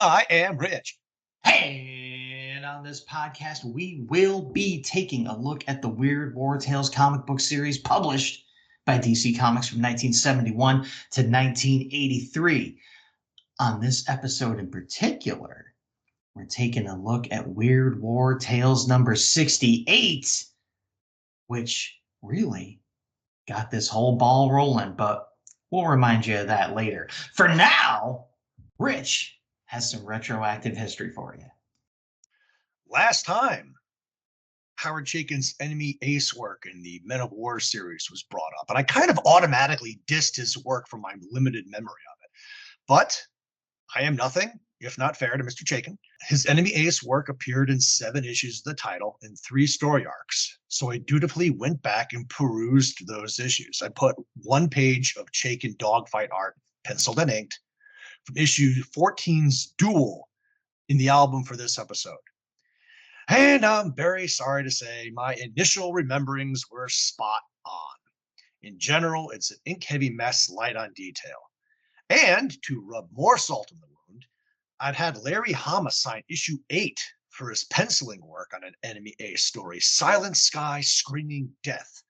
I am Rich. And on this podcast, we will be taking a look at the Weird War Tales comic book series published by DC Comics from 1971 to 1983. On this episode in particular, we're taking a look at Weird War Tales number 68, which really got this whole ball rolling, but we'll remind you of that later. For now, Rich has some retroactive history for you. Last time, Howard Chaykin's Enemy Ace work in the Men of War series was brought up, and I kind of automatically dissed his work from my limited memory of it. But I am nothing if not fair to Mr. Chaykin. His Enemy Ace work appeared in 7 issues of the title in 3 story arcs, so I dutifully went back and perused those issues. I put 1 page of Chaykin dogfight art, penciled and inked, from issue 14's Duel in the album for this episode. And I'm very sorry to say my initial rememberings were spot on. In general, it's an ink-heavy mess light on detail. And to rub more salt in the wound, I'd had Larry Hama sign issue 8 for his penciling work on an Enemy Ace story, Silent Sky Screaming Death,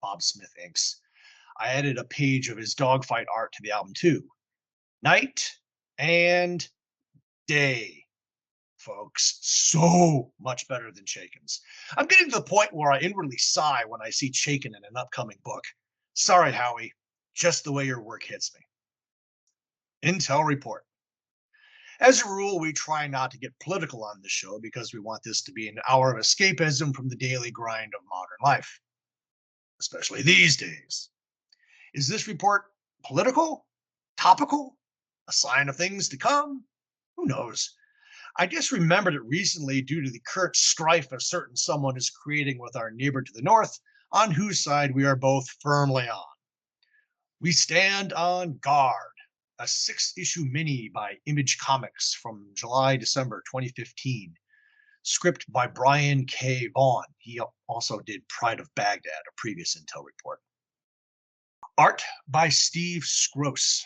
Bob Smith inks. I added a page of his dogfight art to the album too. Night and day, folks. So much better than Chaykin's. I'm getting to the point where I inwardly sigh when I see Chaykin in an upcoming book. Sorry, Howie, just the way your work hits me. Intel report. As a rule, we try not to get political on this show because we want this to be an hour of escapism from the daily grind of modern life, especially these days. Is this report political? Topical? A sign of things to come? Who knows? I just remembered it recently due to the current strife a certain someone is creating with our neighbor to the north, on whose side we are both firmly on. We stand on guard, a 6-issue mini by Image Comics from July-December 2015. Script by Brian K. Vaughan. He also did Pride of Baghdad, a previous Intel report. Art by Steve Skroce.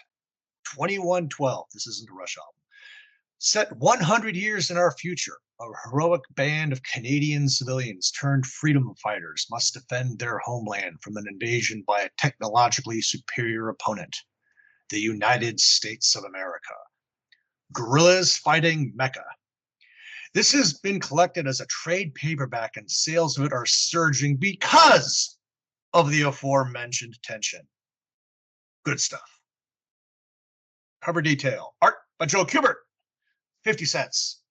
2112. This isn't a Rush album. Set 100 years in our future, a heroic band of Canadian civilians turned freedom fighters must defend their homeland from an invasion by a technologically superior opponent, the United States of America. Guerrillas fighting Mecca. This has been collected as a trade paperback, and sales of it are surging because of the aforementioned tension. Good stuff. Cover detail. Art by Joe Kubert. 50 cents.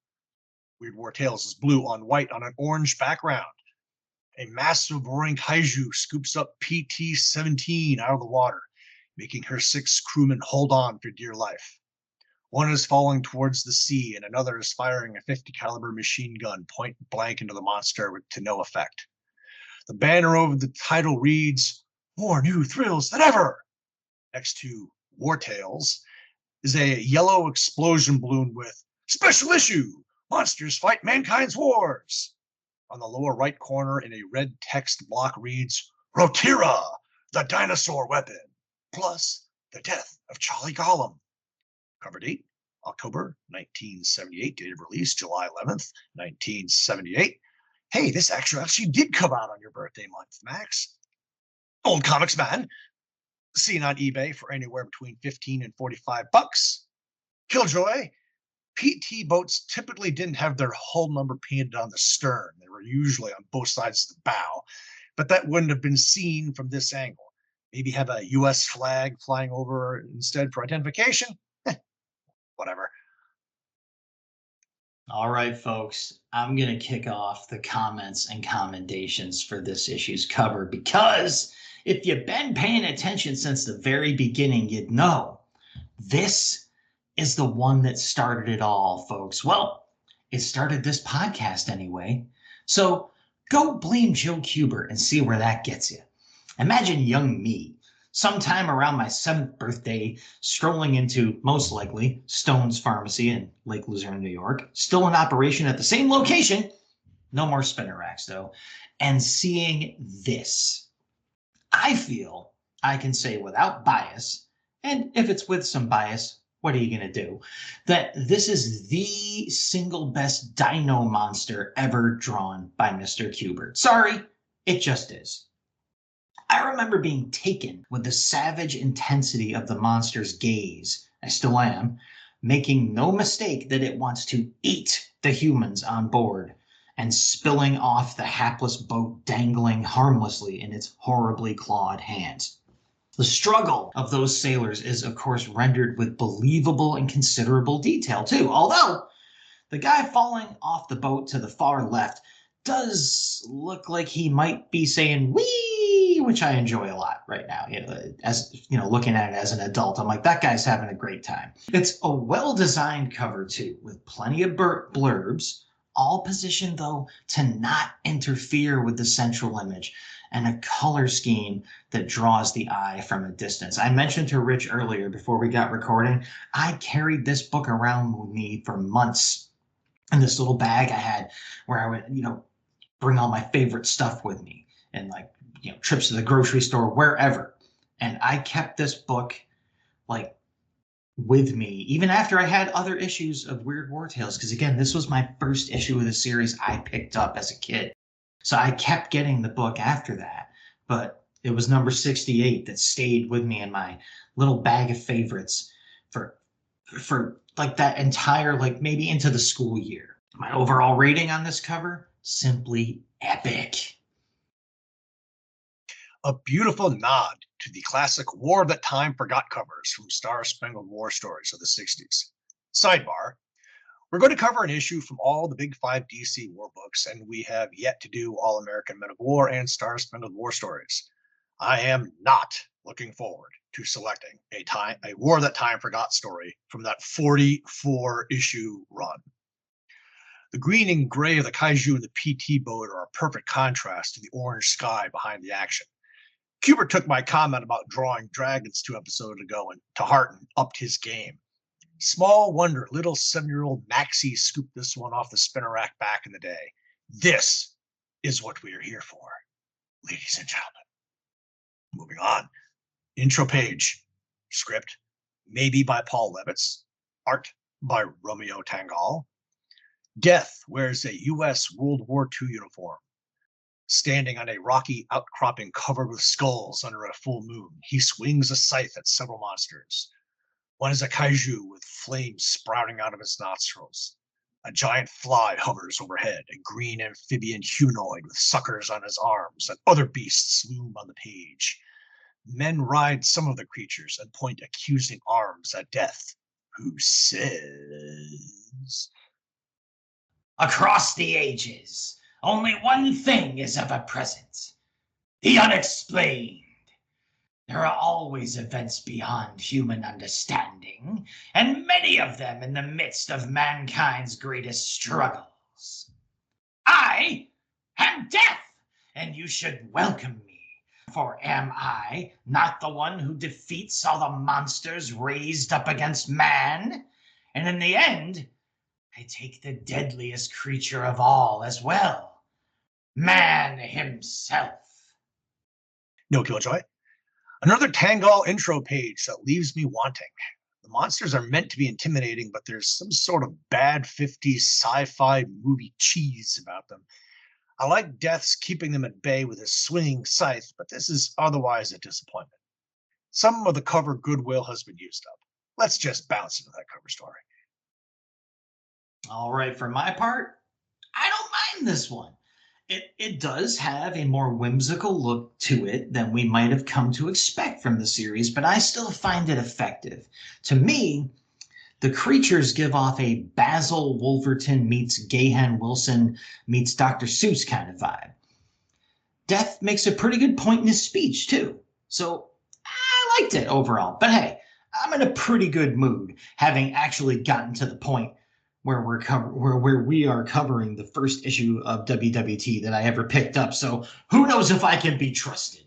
Weird War Tales is blue on white on an orange background. A massive roaring kaiju scoops up PT-17 out of the water, making her 6 crewmen hold on for dear life. One is falling towards the sea, and another is firing a 50 caliber machine gun point blank into the monster to no effect. The banner over the title reads, "More new thrills than ever." Next to War Tales is a yellow explosion balloon with "Special issue! Monsters fight mankind's wars." On the lower right corner in a red text block reads, "Rotira, the dinosaur weapon, plus the death of Charlie Gollum." Cover date, October 1978. Date of release, July 11th, 1978. Hey, this actually did come out on your birthday month, Max. Old Comics Man. Seen on eBay for anywhere between 15 and 45 bucks. Killjoy. PT boats typically didn't have their hull number painted on the stern. They were usually on both sides of the bow, but that wouldn't have been seen from this angle. Maybe have a US flag flying over instead for identification? Whatever. All right, folks, I'm going to kick off the comments and commendations for this issue's cover, because if you've been paying attention since the very beginning, you'd know this is the one that started it all, folks. Well, it started this podcast anyway. So go blame Joe Kubert and see where that gets you. Imagine young me, sometime around my 7th birthday, strolling into, most likely, Stone's Pharmacy in Lake Luzerne, New York, still in operation at the same location, no more spinner racks though, and seeing this. I feel I can say without bias, and if it's with some bias, what are you going to do? That this is the single best dino monster ever drawn by Mr. Kubert. Sorry, it just is. I remember being taken with the savage intensity of the monster's gaze. I still am, making no mistake that it wants to eat the humans on board and spilling off the hapless boat dangling harmlessly in its horribly clawed hands. The struggle of those sailors is, of course, rendered with believable and considerable detail, too. Although the guy falling off the boat to the far left does look like he might be saying "wee," which I enjoy a lot right now. Looking at it as an adult, I'm like, that guy's having a great time. It's a well-designed cover too, with plenty of blurbs, all positioned though to not interfere with the central image, and a color scheme that draws the eye from a distance. I mentioned to Rich earlier before we got recording, I carried this book around with me for months in this little bag I had where I would, bring all my favorite stuff with me and trips to the grocery store, wherever. And I kept this book like with me, even after I had other issues of Weird War Tales. Because again, this was my first issue of the series I picked up as a kid. So I kept getting the book after that. But it was number 68 that stayed with me in my little bag of favorites for like that entire, maybe into the school year. My overall rating on this cover, simply epic. A beautiful nod to the classic War That Time Forgot covers from Star Spangled War stories of the 60s. Sidebar, we're going to cover an issue from all the big 5 DC war books, and we have yet to do All American Men of War and Star Spangled War stories. I am not looking forward to selecting a War That Time Forgot story from that 44 issue run. The green and gray of the kaiju and the PT boat are a perfect contrast to the orange sky behind the action. Kubert took my comment about drawing dragons 2 episodes ago and to heart and upped his game. Small wonder little 7-year-old Maxie scooped this one off the spinner rack back in the day. This is what we are here for, ladies and gentlemen. Moving on. Intro page. Script, maybe by Paul Levitz. Art by Romeo Tanghal. Death wears a U.S. World War II uniform. Standing on a rocky outcropping covered with skulls under a full moon, he swings a scythe at several monsters. One is a kaiju with flames sprouting out of its nostrils. A giant fly hovers overhead, a green amphibian humanoid with suckers on his arms, and other beasts loom on the page. Men ride some of the creatures and point accusing arms at Death, who says, "Across the ages, only one thing is ever present: the unexplained. There are always events beyond human understanding, and many of them in the midst of mankind's greatest struggles. I am Death, and you should welcome me, for am I not the one who defeats all the monsters raised up against man? And in the end, I take the deadliest creature of all as well, man himself." No Killjoy. Another Tanghal intro page that leaves me wanting. The monsters are meant to be intimidating, but there's some sort of bad 50s sci-fi movie cheese about them. I like Death's keeping them at bay with his swinging scythe, but this is otherwise a disappointment. Some of the cover goodwill has been used up. Let's just bounce into that cover story. All right, for my part, I don't mind this one. It does have a more whimsical look to it than we might have come to expect from the series, but I still find it effective. To me, the creatures give off a Basil Wolverton meets Gahan Wilson meets Dr. Seuss kind of vibe. Death makes a pretty good point in his speech, too. So I liked it overall. But hey, I'm in a pretty good mood, having actually gotten to the point where we are covering the first issue of WWT that I ever picked up. So who knows if I can be trusted.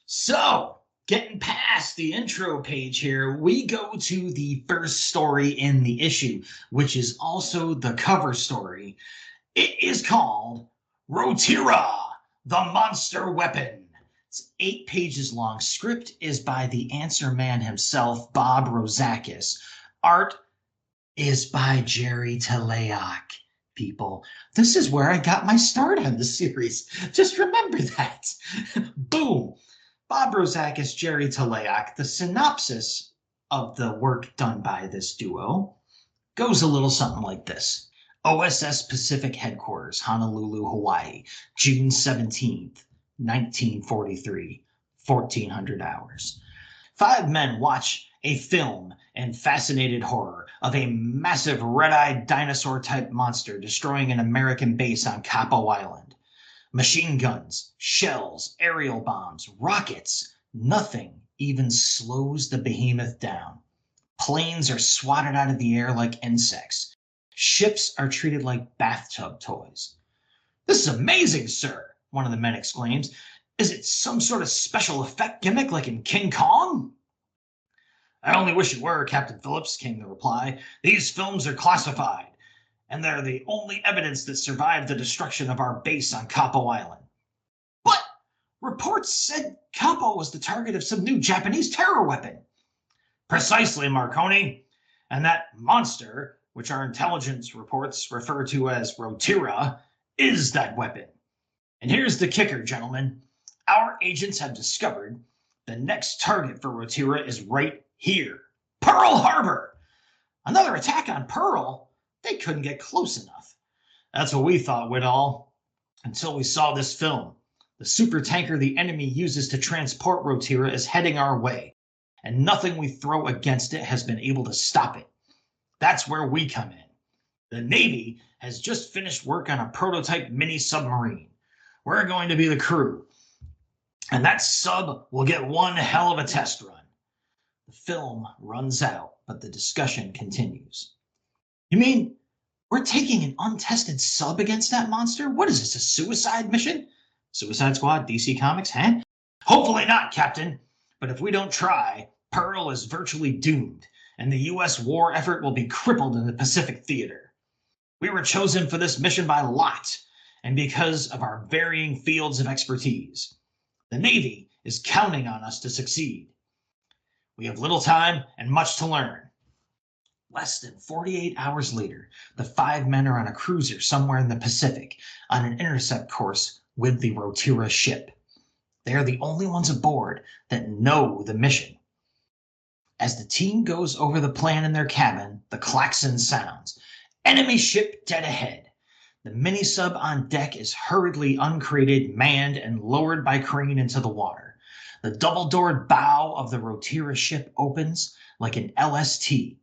So getting past the intro page here, we go to the first story in the issue, which is also the cover story. It is called Rotira, the Monster Weapon. It's 8 pages long. Script is by the Answer Man himself, Bob Rozakis. Art is by Jerry Teleak, people. This is where I got my start on the series. Just remember that. Boom. Bob Rozak is Jerry Teleak. The synopsis of the work done by this duo goes a little something like this. OSS Pacific Headquarters, Honolulu, Hawaii, June 17th, 1943, 1400 hours. 5 men watch a film in fascinated horror of a massive red-eyed dinosaur-type monster destroying an American base on Capo Island. Machine guns, shells, aerial bombs, rockets, nothing even slows the behemoth down. Planes are swatted out of the air like insects. Ships are treated like bathtub toys. "This is amazing, sir," one of the men exclaims. "Is it some sort of special effect gimmick like in King Kong?" "I only wish it were, Captain Phillips," came the reply. "These films are classified, and they're the only evidence that survived the destruction of our base on Capo Island." "But reports said Capo was the target of some new Japanese terror weapon." "Precisely, Marconi. And that monster, which our intelligence reports refer to as Rotira, is that weapon. And here's the kicker, gentlemen. Our agents have discovered the next target for Rotira is right here. Pearl Harbor! Another attack on Pearl? They couldn't get close enough." "That's what we thought, Whitall, until we saw this film. The supertanker the enemy uses to transport Rotira is heading our way, and nothing we throw against it has been able to stop it. That's where we come in. The Navy has just finished work on a prototype mini submarine. We're going to be the crew, and that sub will get one hell of a test run." The film runs out, but the discussion continues. "You mean we're taking an untested sub against that monster? What is this, a suicide mission? Suicide Squad, DC Comics, huh?" "Hopefully not, Captain. But if we don't try, Pearl is virtually doomed, and the U.S. war effort will be crippled in the Pacific theater. We were chosen for this mission by lot, and because of our varying fields of expertise. The Navy is counting on us to succeed. We have little time and much to learn." Less than 48 hours later, the 5 men are on a cruiser somewhere in the Pacific on an intercept course with the Rotira ship. They are the only ones aboard that know the mission. As the team goes over the plan in their cabin, the klaxon sounds. Enemy ship dead ahead. The mini-sub on deck is hurriedly uncrated, manned, and lowered by crane into the water. The double-doored bow of the Rotira ship opens like an LST,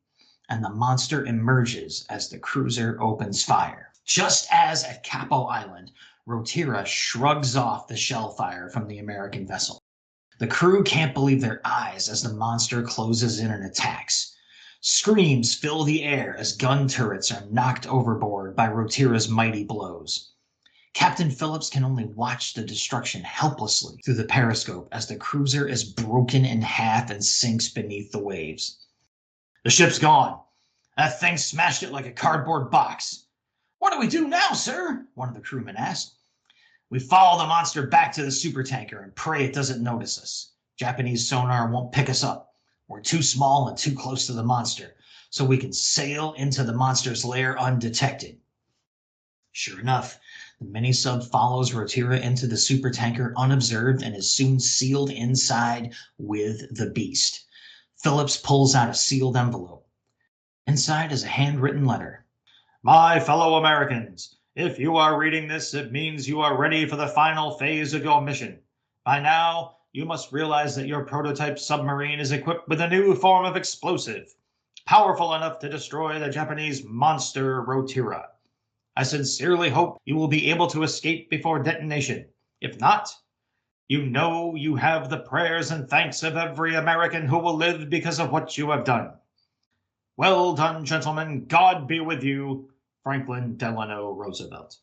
and the monster emerges as the cruiser opens fire. Just as at Capo Island, Rotira shrugs off the shell fire from the American vessel. The crew can't believe their eyes as the monster closes in and attacks. Screams fill the air as gun turrets are knocked overboard by Rotira's mighty blows. Captain Phillips can only watch the destruction helplessly through the periscope as the cruiser is broken in half and sinks beneath the waves. "The ship's gone. That thing smashed it like a cardboard box." "What do we do now, sir?" one of the crewmen asked. "We follow the monster back to the supertanker and pray it doesn't notice us. Japanese sonar won't pick us up. We're too small and too close to the monster, so we can sail into the monster's lair undetected." Sure enough, the mini-sub follows Rotira into the supertanker unobserved and is soon sealed inside with the beast. Phillips pulls out a sealed envelope. Inside is a handwritten letter. "My fellow Americans, if you are reading this, it means you are ready for the final phase of your mission. By now, you must realize that your prototype submarine is equipped with a new form of explosive, powerful enough to destroy the Japanese monster Rotira. I sincerely hope you will be able to escape before detonation. If not, you know you have the prayers and thanks of every American who will live because of what you have done. Well done, gentlemen. God be with you. Franklin Delano Roosevelt."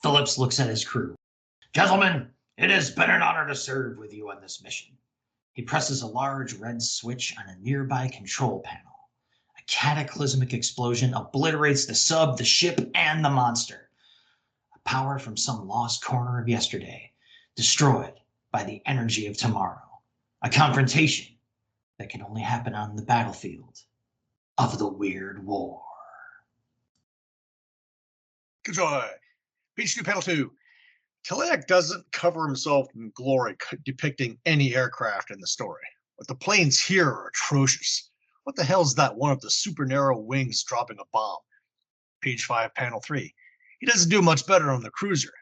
Phillips looks at his crew. "Gentlemen, it has been an honor to serve with you on this mission." He presses a large red switch on a nearby control panel. A cataclysmic explosion obliterates the sub, the ship, and the monster. A power from some lost corner of yesterday, destroyed by the energy of tomorrow. A confrontation that can only happen on the battlefield. of the Weird War. Good joy. Page 2, panel 2. Teleak doesn't cover himself in glory depicting any aircraft in the story, but the planes here are atrocious. What the hell is that one of the super narrow wings dropping a bomb? Page 5, panel 3. He doesn't do much better on the cruiser.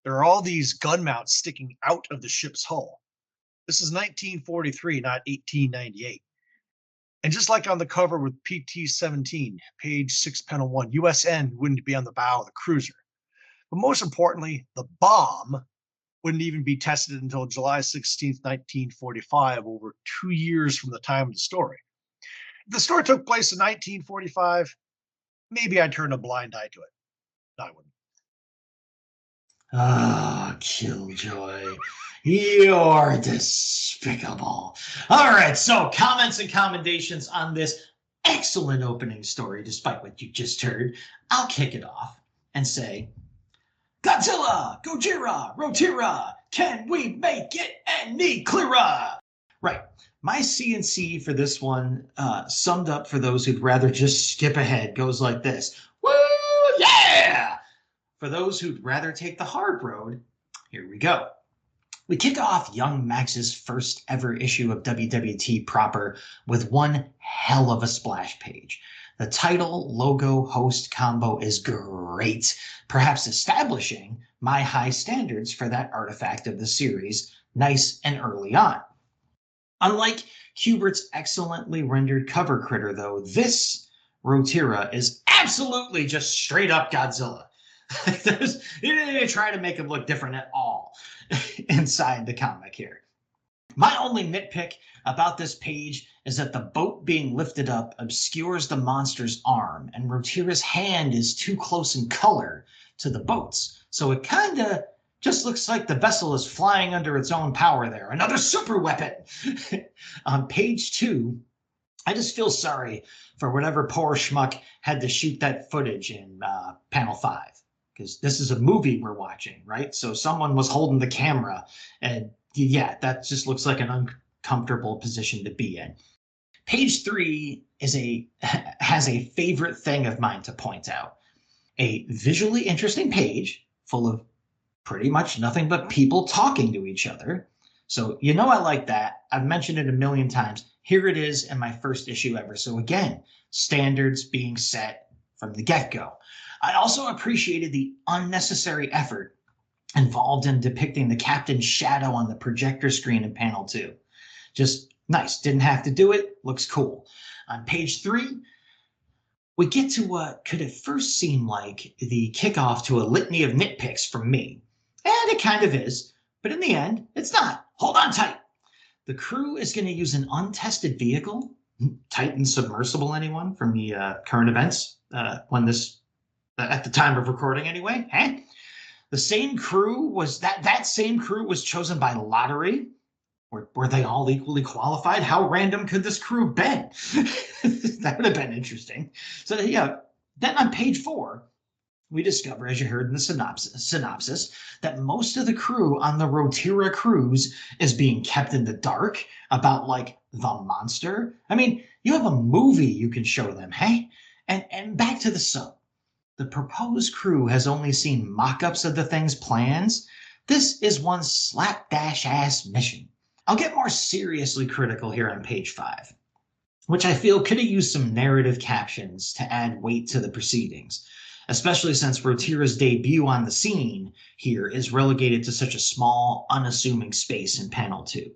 There are all these gun mounts sticking out of the ship's hull. This is 1943, not 1898. And just like on the cover with PT-17, page 6, panel 1, USN wouldn't be on the bow of the cruiser. But most importantly, the bomb wouldn't even be tested until July 16th, 1945, over 2 years from the time of the story. If the story took place in 1945, maybe I'd turn a blind eye to it. No, I wouldn't. Ah, Killjoy. You're despicable. All right, so comments and commendations on this excellent opening story, despite what you just heard. I'll kick it off and say, Godzilla, Gojira, Rotira, can we make it any clearer? Right. My CNC for this one, summed up for those who'd rather just skip ahead, goes like this. Woo, yeah! For those who'd rather take the hard road, here we go. We kick off young Max's first ever issue of WWT proper with one hell of a splash page. The title, logo, host combo is great, perhaps establishing my high standards for that artifact of the series nice and early on. Unlike Hubert's excellently rendered cover critter, though, this Rotira is absolutely just straight up Godzilla. He didn't even try to make him look different at all inside the comic here. My only nitpick about this page is that the boat being lifted up obscures the monster's arm, and Rotira's hand is too close in color to the boat's. So it kind of just looks like the vessel is flying under its own power there. Another super weapon. On page 2, I just feel sorry for whatever poor schmuck had to shoot that footage in panel 5. Because this is a movie we're watching, right? So someone was holding the camera, and yeah, that just looks like an uncomfortable position to be in. Page 3 has a favorite thing of mine to point out. A visually interesting page full of pretty much nothing but people talking to each other. So you know I like that. I've mentioned it a million times. Here it is in my first issue ever. So again, standards being set from the get-go. I also appreciated the unnecessary effort involved in depicting the captain's shadow on the projector screen in panel 2. Just nice. Didn't have to do it. Looks cool. On page 3, we get to what could at first seem like the kickoff to a litany of nitpicks from me. And it kind of is. But in the end, it's not. Hold on tight. The crew is going to use an untested vehicle. Titan submersible, anyone from the current events when this... at the time of recording anyway, The same crew was that same crew was chosen by lottery. Were they all equally qualified? How random could this crew have been? That would have been interesting. So yeah, then on page 4, we discover, as you heard in the synopsis, that most of the crew on the Rotira cruise is being kept in the dark about like the monster. I mean, you have a movie you can show them, hey? And back to the sub. The proposed crew has only seen mock-ups of the thing's plans. This is one slapdash-ass mission. I'll get more seriously critical here on page 5, which I feel could have used some narrative captions to add weight to the proceedings, especially since Rotira's debut on the scene here is relegated to such a small, unassuming space in panel 2.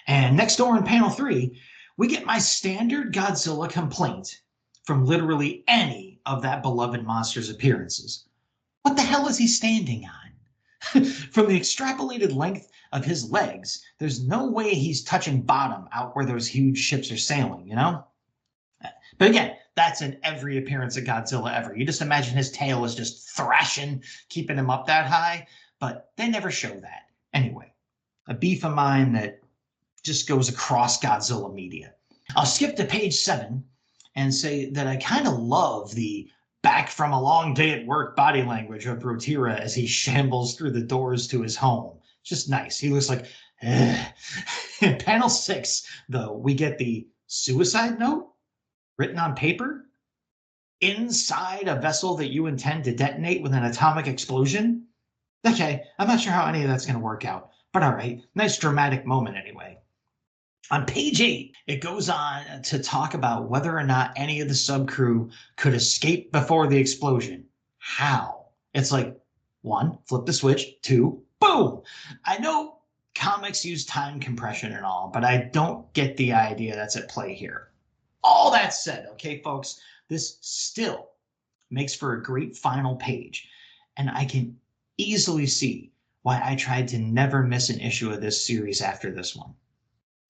And next door in panel 3, we get my standard Godzilla complaint from literally any of that beloved monster's appearances. What the hell is he standing on? From the extrapolated length of his legs, there's no way he's touching bottom out where those huge ships are sailing, you know? But again, that's in every appearance of Godzilla ever. You just imagine his tail is just thrashing, keeping him up that high, but they never show that. Anyway, a beef of mine that just goes across Godzilla media. I'll skip to page 7 and say that I kind of love the back from a long day at work body language of Rotira as he shambles through the doors to his home. Just nice. He looks like, ugh. In panel 6, though, we get the suicide note. written on paper inside a vessel that you intend to detonate with an atomic explosion? Okay, I'm not sure how any of that's going to work out, but all right, nice dramatic moment anyway. On page 8, it goes on to talk about whether or not any of the subcrew could escape before the explosion. How? It's like, 1, flip the switch, 2, boom! I know comics use time compression and all, but I don't get the idea that's at play here. All that said, okay, folks, this still makes for a great final page, and I can easily see why I tried to never miss an issue of this series after this one.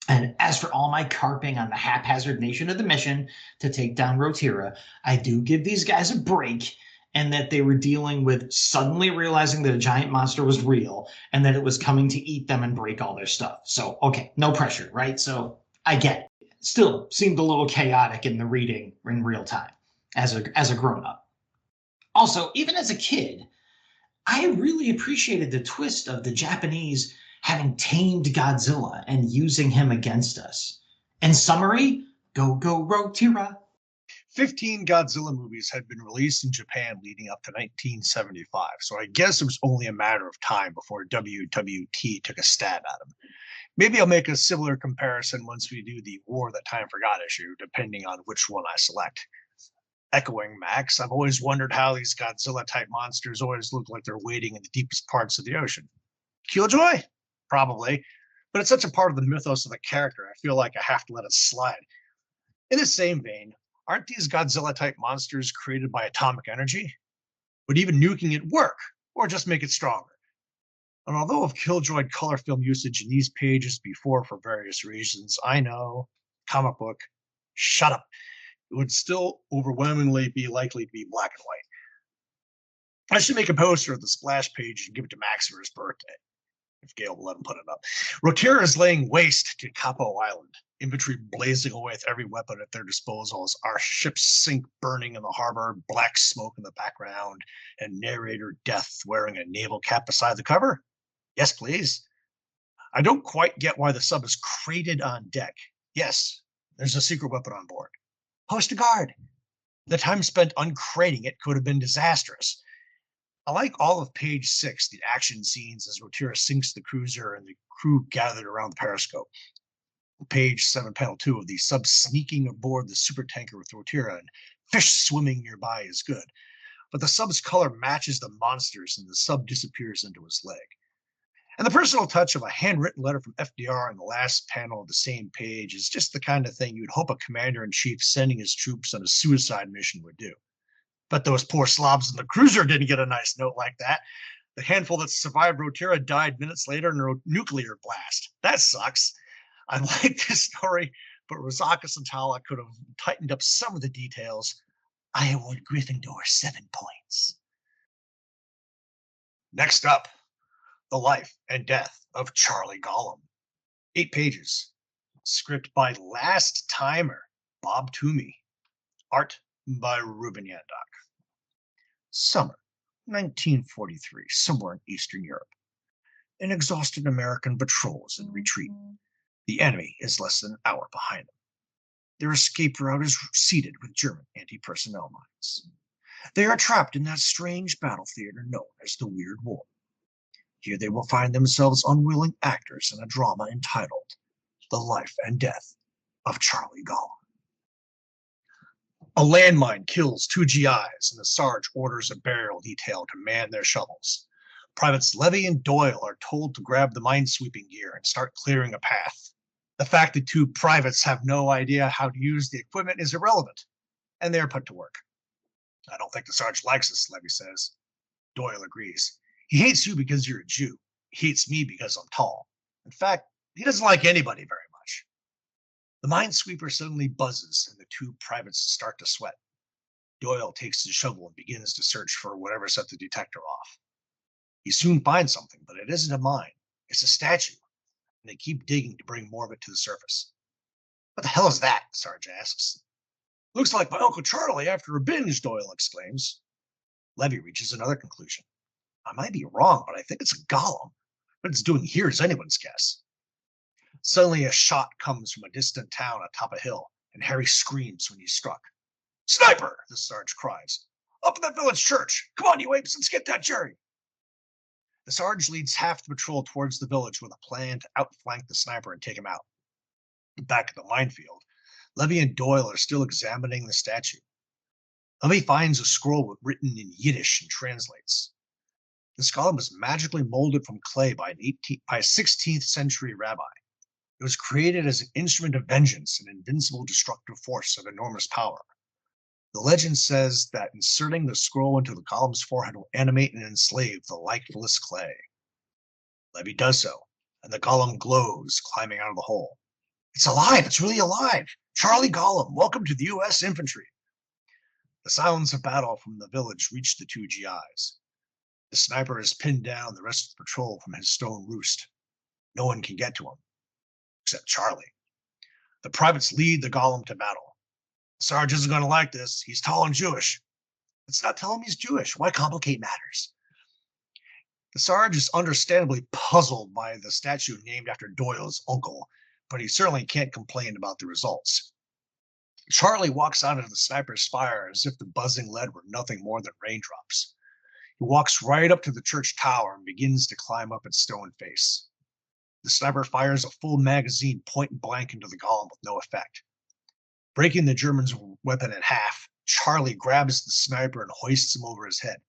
And as for all my carping on the haphazard nature of the mission to take down Rotira, I do give these guys a break, and that they were dealing with suddenly realizing that a giant monster was real and that it was coming to eat them and break all their stuff. So, okay, no pressure, right? So I get it. Still seemed a little chaotic in the reading in real time as a grown-up. Also, even as a kid, I really appreciated the twist of the Japanese having tamed Godzilla and using him against us. In summary, go Rotira. 15 Godzilla movies had been released in Japan leading up to 1975, so I guess it was only a matter of time before WWT took a stab at him. Maybe I'll make a similar comparison once we do the War That Time Forgot issue, depending on which one I select. Echoing Max, I've always wondered how these Godzilla-type monsters always look like they're wading in the deepest parts of the ocean. Killjoy? Probably. But it's such a part of the mythos of the character, I feel like I have to let it slide. In the same vein, aren't these Godzilla-type monsters created by atomic energy? Would even nuking it work, or just make it stronger? And although I've killjoyed color film usage in these pages before for various reasons, I know, comic book, shut up. It would still overwhelmingly be likely to be black and white. I should make a poster of the splash page and give it to Max for his birthday, if Gail will let him put it up. Rotira is laying waste to Capo Island, infantry blazing away with every weapon at their disposal as our ships sink burning in the harbor, black smoke in the background, and narrator Death wearing a naval cap beside the cover. Yes, please. I don't quite get why the sub is crated on deck. Yes, there's a secret weapon on board. Post a guard. The time spent uncrating it could have been disastrous. I like all of page 6, the action scenes as Rotira sinks the cruiser and the crew gathered around the periscope. Page 7, panel 2 of the sub sneaking aboard the supertanker with Rotira and fish swimming nearby is good. But the sub's color matches the monsters and the sub disappears into his leg. And the personal touch of a handwritten letter from FDR in the last panel of the same page is just the kind of thing you'd hope a commander-in-chief sending his troops on a suicide mission would do. But those poor slobs in the cruiser didn't get a nice note like that. The handful that survived Rotira died minutes later in a nuclear blast. That sucks. I like this story, but Rosaka Santala could have tightened up some of the details. I award Gryffindor 7 points. Next up, The Life and Death of Charlie Gollum. 8 pages. Script by Last Timer, Bob Toomey. Art by Ruben Yandok. Summer, 1943, somewhere in Eastern Europe. An exhausted American patrol is in retreat. The enemy is less than an hour behind them. Their escape route is seeded with German anti-personnel mines. They are trapped in that strange battle theater known as the Weird War. Here they will find themselves unwilling actors in a drama entitled The Life and Death of Charlie Gollum. A landmine kills 2 GIs, and the Sarge orders a burial detail to man their shovels. Privates Levy and Doyle are told to grab the minesweeping gear and start clearing a path. The fact that 2 privates have no idea how to use the equipment is irrelevant, and they are put to work. I don't think the Sarge likes us, Levy says. Doyle agrees. He hates you because you're a Jew. He hates me because I'm tall. In fact, he doesn't like anybody very much. The minesweeper suddenly buzzes, and the 2 privates start to sweat. Doyle takes his shovel and begins to search for whatever set the detector off. He soon finds something, but it isn't a mine. It's a statue, and they keep digging to bring more of it to the surface. What the hell is that? Sarge asks. Looks like my Uncle Charlie after a binge, Doyle exclaims. Levy reaches another conclusion. I might be wrong, but I think it's a golem. What it's doing here is anyone's guess. Suddenly a shot comes from a distant town atop a hill. and Harry screams when he's struck. "Sniper!" the Sarge cries. "Up in that village church! Come on, you apes, let's get that Jerry!" The Sarge leads half the patrol towards the village with a plan to outflank the sniper and take him out. Back at the minefield, Levy and Doyle are still examining the statue. Levy finds a scroll written in Yiddish and translates. This golem was magically molded from clay by a 16th century rabbi. It was created as an instrument of vengeance, an invincible destructive force of enormous power. The legend says that inserting the scroll into the golem's forehead will animate and enslave the lifeless clay. Levy does so, and the golem glows, climbing out of the hole. "It's alive! It's really alive! Charlie Golem, welcome to the U.S. Infantry!" The sounds of battle from the village reach the two GIs. The sniper has pinned down the rest of the patrol from his stone roost. No one can get to him, except Charlie. The privates lead the golem to battle. "The Sarge isn't going to like this. He's tall and Jewish." "Let's not tell him he's Jewish. Why complicate matters?" The Sarge is understandably puzzled by the statue named after Doyle's uncle, but he certainly can't complain about the results. Charlie walks out of the sniper's fire as if the buzzing lead were nothing more than raindrops. He walks right up to the church tower and begins to climb up its stone face. The sniper fires a full magazine point blank into the golem with no effect. Breaking the German's weapon in half, Charlie grabs the sniper and hoists him over his head.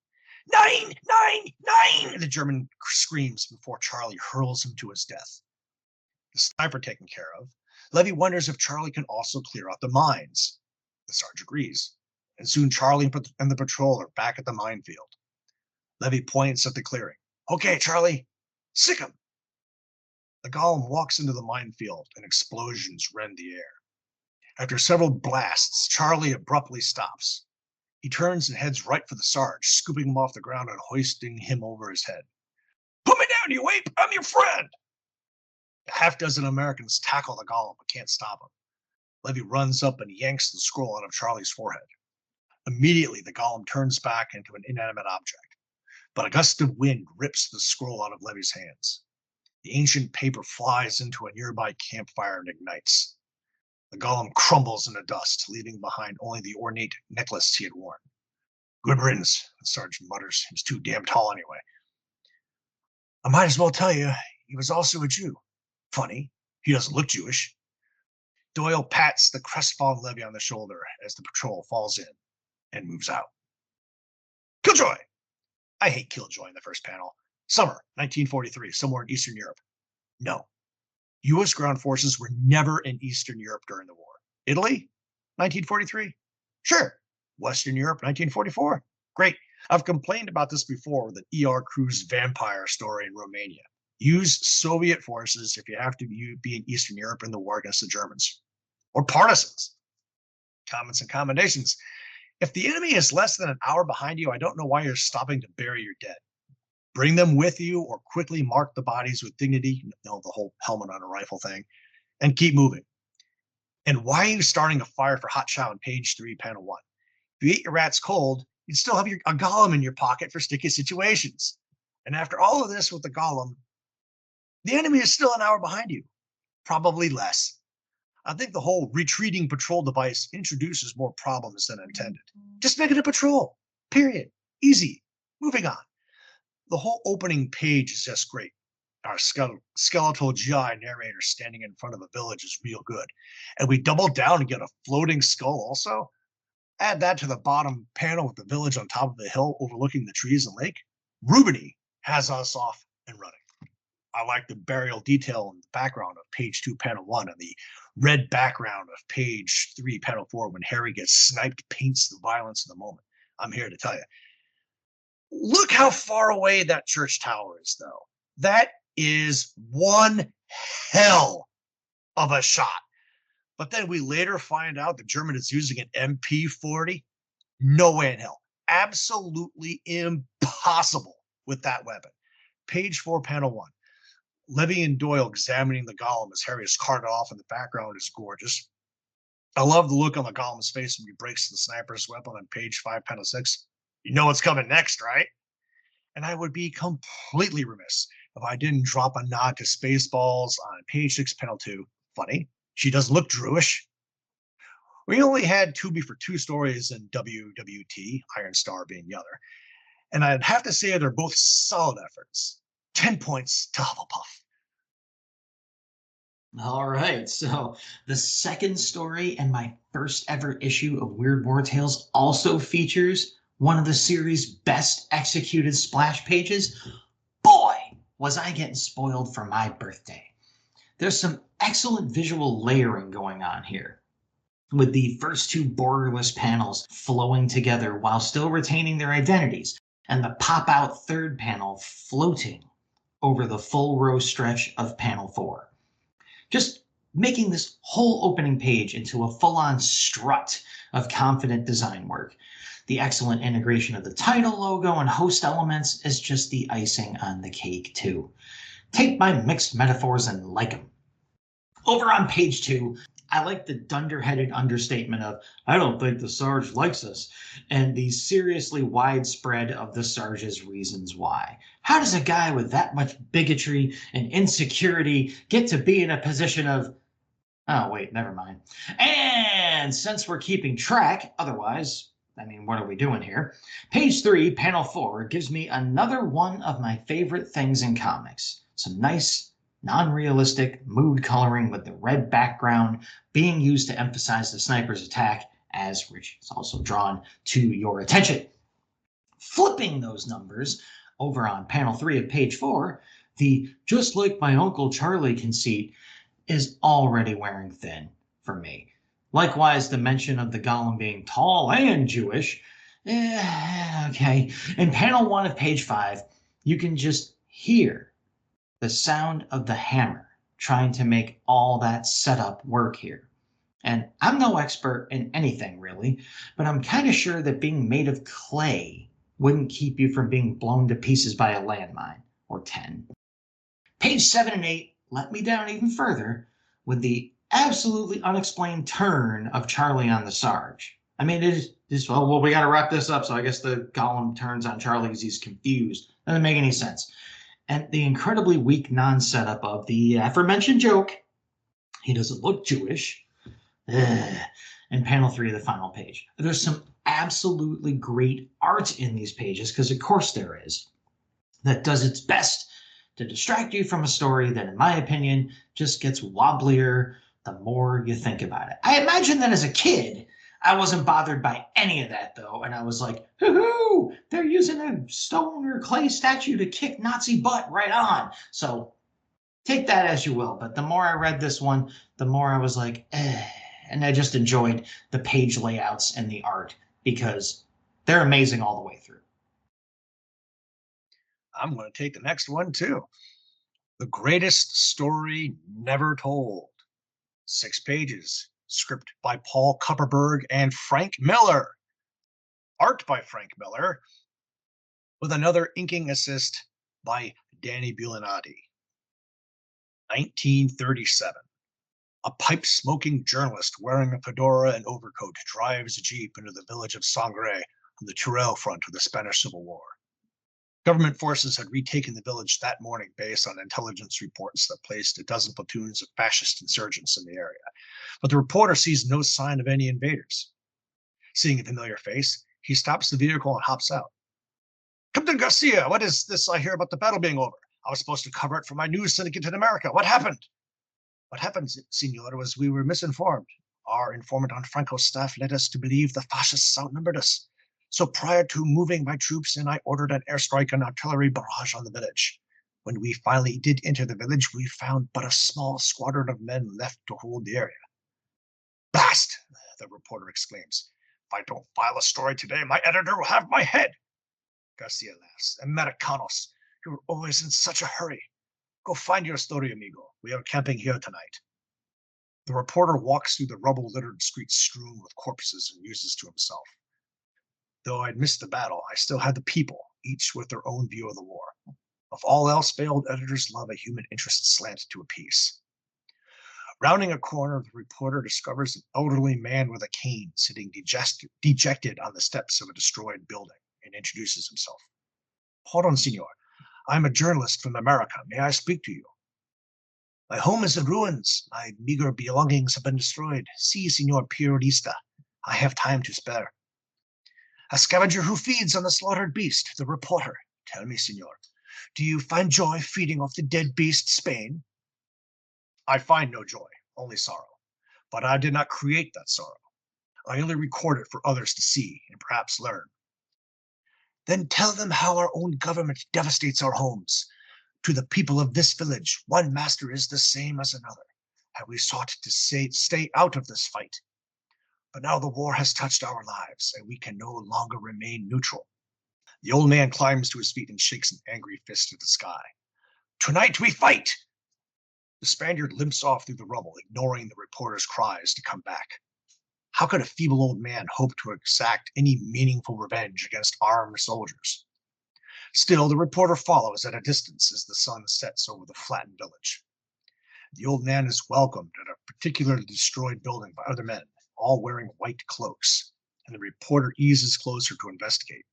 "Nine! Nine! Nine!" the German screams before Charlie hurls him to his death. The sniper taken care of, Levy wonders if Charlie can also clear out the mines. The Sarge agrees, and soon Charlie and the patrol are back at the minefield. Levy points at the clearing. "Okay, Charlie, sick 'em!" The golem walks into the minefield, and explosions rend the air. After several blasts, Charlie abruptly stops. He turns and heads right for the Sarge, scooping him off the ground and hoisting him over his head. "Put me down, you ape! I'm your friend!" A half-dozen Americans tackle the golem but can't stop him. Levy runs up and yanks the scroll out of Charlie's forehead. Immediately, the golem turns back into an inanimate object, but a gust of wind rips the scroll out of Levy's hands. The ancient paper flies into a nearby campfire and ignites. The golem crumbles into dust, leaving behind only the ornate necklace he had worn. "Good riddance," the sergeant mutters. "He was too damn tall anyway." "I might as well tell you, he was also a Jew. Funny, he doesn't look Jewish." Doyle pats the crestfallen Levy on the shoulder as the patrol falls in and moves out. Killjoy! I hate Killjoy in the first panel. Summer, 1943, somewhere in Eastern Europe. No. U.S. ground forces were never in Eastern Europe during the war. Italy, 1943? Sure. Western Europe, 1944? Great. I've complained about this before with an E.R. Cruz vampire story in Romania. Use Soviet forces if you have to be in Eastern Europe in the war against the Germans. Or partisans. Comments and commendations. If the enemy is less than an hour behind you, I don't know why you're stopping to bury your dead. Bring them with you or quickly mark the bodies with dignity, the whole helmet on a rifle thing, and keep moving. And why are you starting a fire for hot chow on page 3, panel 1? If you eat your rats cold, you'd still have a golem in your pocket for sticky situations. And after all of this with the golem, the enemy is still an hour behind you. Probably less. I think the whole retreating patrol device introduces more problems than intended. Just make it a patrol. Period. Easy. Moving on. The whole opening page is just great. Our skeletal GI narrator standing in front of a village is real good. And we double down and get a floating skull also. Add that to the bottom panel with the village on top of the hill overlooking the trees and lake. Rubini has us off and running. I like the burial detail in the background of page 2, panel 1, and the red background of page 3, panel 4, when Harry gets sniped paints the violence of the moment. I'm here to tell you. Look how far away that church tower is, though. That is one hell of a shot. But then we later find out the German is using an MP40. No way in hell. Absolutely impossible with that weapon. Page 4, panel 1. Levy and Doyle examining the golem as Harry is carted off in the background is gorgeous. I love the look on the golem's face when he breaks the sniper's weapon on page 5, panel 6. You know what's coming next, right? And I would be completely remiss if I didn't drop a nod to Spaceballs on page 6, panel 2. Funny, she doesn't look Jewish. We only had Tubi for 2 stories in WWT, Iron Star being the other. And I'd have to say they're both solid efforts. 10 points to Hufflepuff. All right, so the second story and my first ever issue of Weird War Tales also features one of the series' best executed splash pages. Boy, was I getting spoiled for my birthday. There's some excellent visual layering going on here, with the first two borderless panels flowing together while still retaining their identities, and the pop-out third panel floating over the full row stretch of panel 4. Just making this whole opening page into a full-on strut of confident design work. The excellent integration of the title logo and host elements is just the icing on the cake too. Take my mixed metaphors and like them. Over on page 2, I like the dunderheaded understatement of, I don't think the Sarge likes us, and the seriously widespread of the Sarge's reasons why. How does a guy with that much bigotry and insecurity get to be in a position of, oh, wait, never mind. And since we're keeping track, otherwise, I mean, what are we doing here? Page 3, panel 4, gives me another one of my favorite things in comics. Some nice, non-realistic mood coloring with the red background being used to emphasize the sniper's attack, as Rich is also drawn to your attention. Flipping those numbers over on panel 3 of page 4, the just like my Uncle Charlie conceit is already wearing thin for me. Likewise, the mention of the golem being tall and Jewish. Okay. In panel 1 of page 5, you can just hear the sound of the hammer trying to make all that setup work here. And I'm no expert in anything really, but I'm kind of sure that being made of clay wouldn't keep you from being blown to pieces by a landmine or 10. Page 7 and 8 let me down even further with the absolutely unexplained turn of Charlie on the Sarge. I mean, it is, well, we got to wrap this up, so I guess the golem turns on Charlie because he's confused. Doesn't make any sense. And the incredibly weak non-setup of the aforementioned joke, he doesn't look Jewish, in panel 3 of the final page. There's some absolutely great art in these pages, because of course there is, that does its best to distract you from a story that, in my opinion, just gets wobblier the more you think about it. I imagine that as a kid, I wasn't bothered by any of that, though, and I was like, hoo-hoo, they're using a stone or clay statue to kick Nazi butt, right on. So take that as you will, but the more I read this one, the more I was like, and I just enjoyed the page layouts and the art, because they're amazing all the way through. I'm going to take the next one too. The greatest story never told. 6 pages. Script by Paul Kupperberg and Frank Miller. Art by Frank Miller, with another inking assist by Danny Bulinati. 1937. A pipe-smoking journalist wearing a fedora and overcoat drives a jeep into the village of Sangre on the Tyrol front of the Spanish Civil War. Government forces had retaken the village that morning based on intelligence reports that placed a dozen platoons of fascist insurgents in the area. But the reporter sees no sign of any invaders. Seeing a familiar face, he stops the vehicle and hops out. Captain Garcia, what is this I hear about the battle being over? I was supposed to cover it for my news syndicate in America. What happened? What happened, senor, was we were misinformed. Our informant on Franco's staff led us to believe the fascists outnumbered us. So prior to moving my troops in, I ordered an airstrike and artillery barrage on the village. When we finally did enter the village, we found but a small squadron of men left to hold the area. Blast! The reporter exclaims. If I don't file a story today, my editor will have my head. Garcia laughs. Americanos, you're always in such a hurry. Go find your story, amigo. We are camping here tonight. The reporter walks through the rubble-littered streets strewn with corpses and muses to himself. Though I'd missed the battle, I still had the people, each with their own view of the war. If all else failed, editors love a human interest slant to a piece. Rounding a corner, the reporter discovers an elderly man with a cane sitting dejected on the steps of a destroyed building and introduces himself. Pardon, senor. I'm a journalist from America. May I speak to you? My home is in ruins. My meager belongings have been destroyed. See, Signor Periodista, I have time to spare. A scavenger who feeds on the slaughtered beast, the reporter. Tell me, Signor, do you find joy feeding off the dead beast, Spain? I find no joy, only sorrow. But I did not create that sorrow. I only record it for others to see and perhaps learn. Then tell them how our own government devastates our homes. To the people of this village, one master is the same as another. Have we sought to stay out of this fight? But now the war has touched our lives, and we can no longer remain neutral. The old man climbs to his feet and shakes an angry fist at the sky. Tonight we fight! The Spaniard limps off through the rubble, ignoring the reporter's cries to come back. How could a feeble old man hope to exact any meaningful revenge against armed soldiers? Still, the reporter follows at a distance as the sun sets over the flattened village. The old man is welcomed at a particularly destroyed building by other men, all wearing white cloaks, and the reporter eases closer to investigate.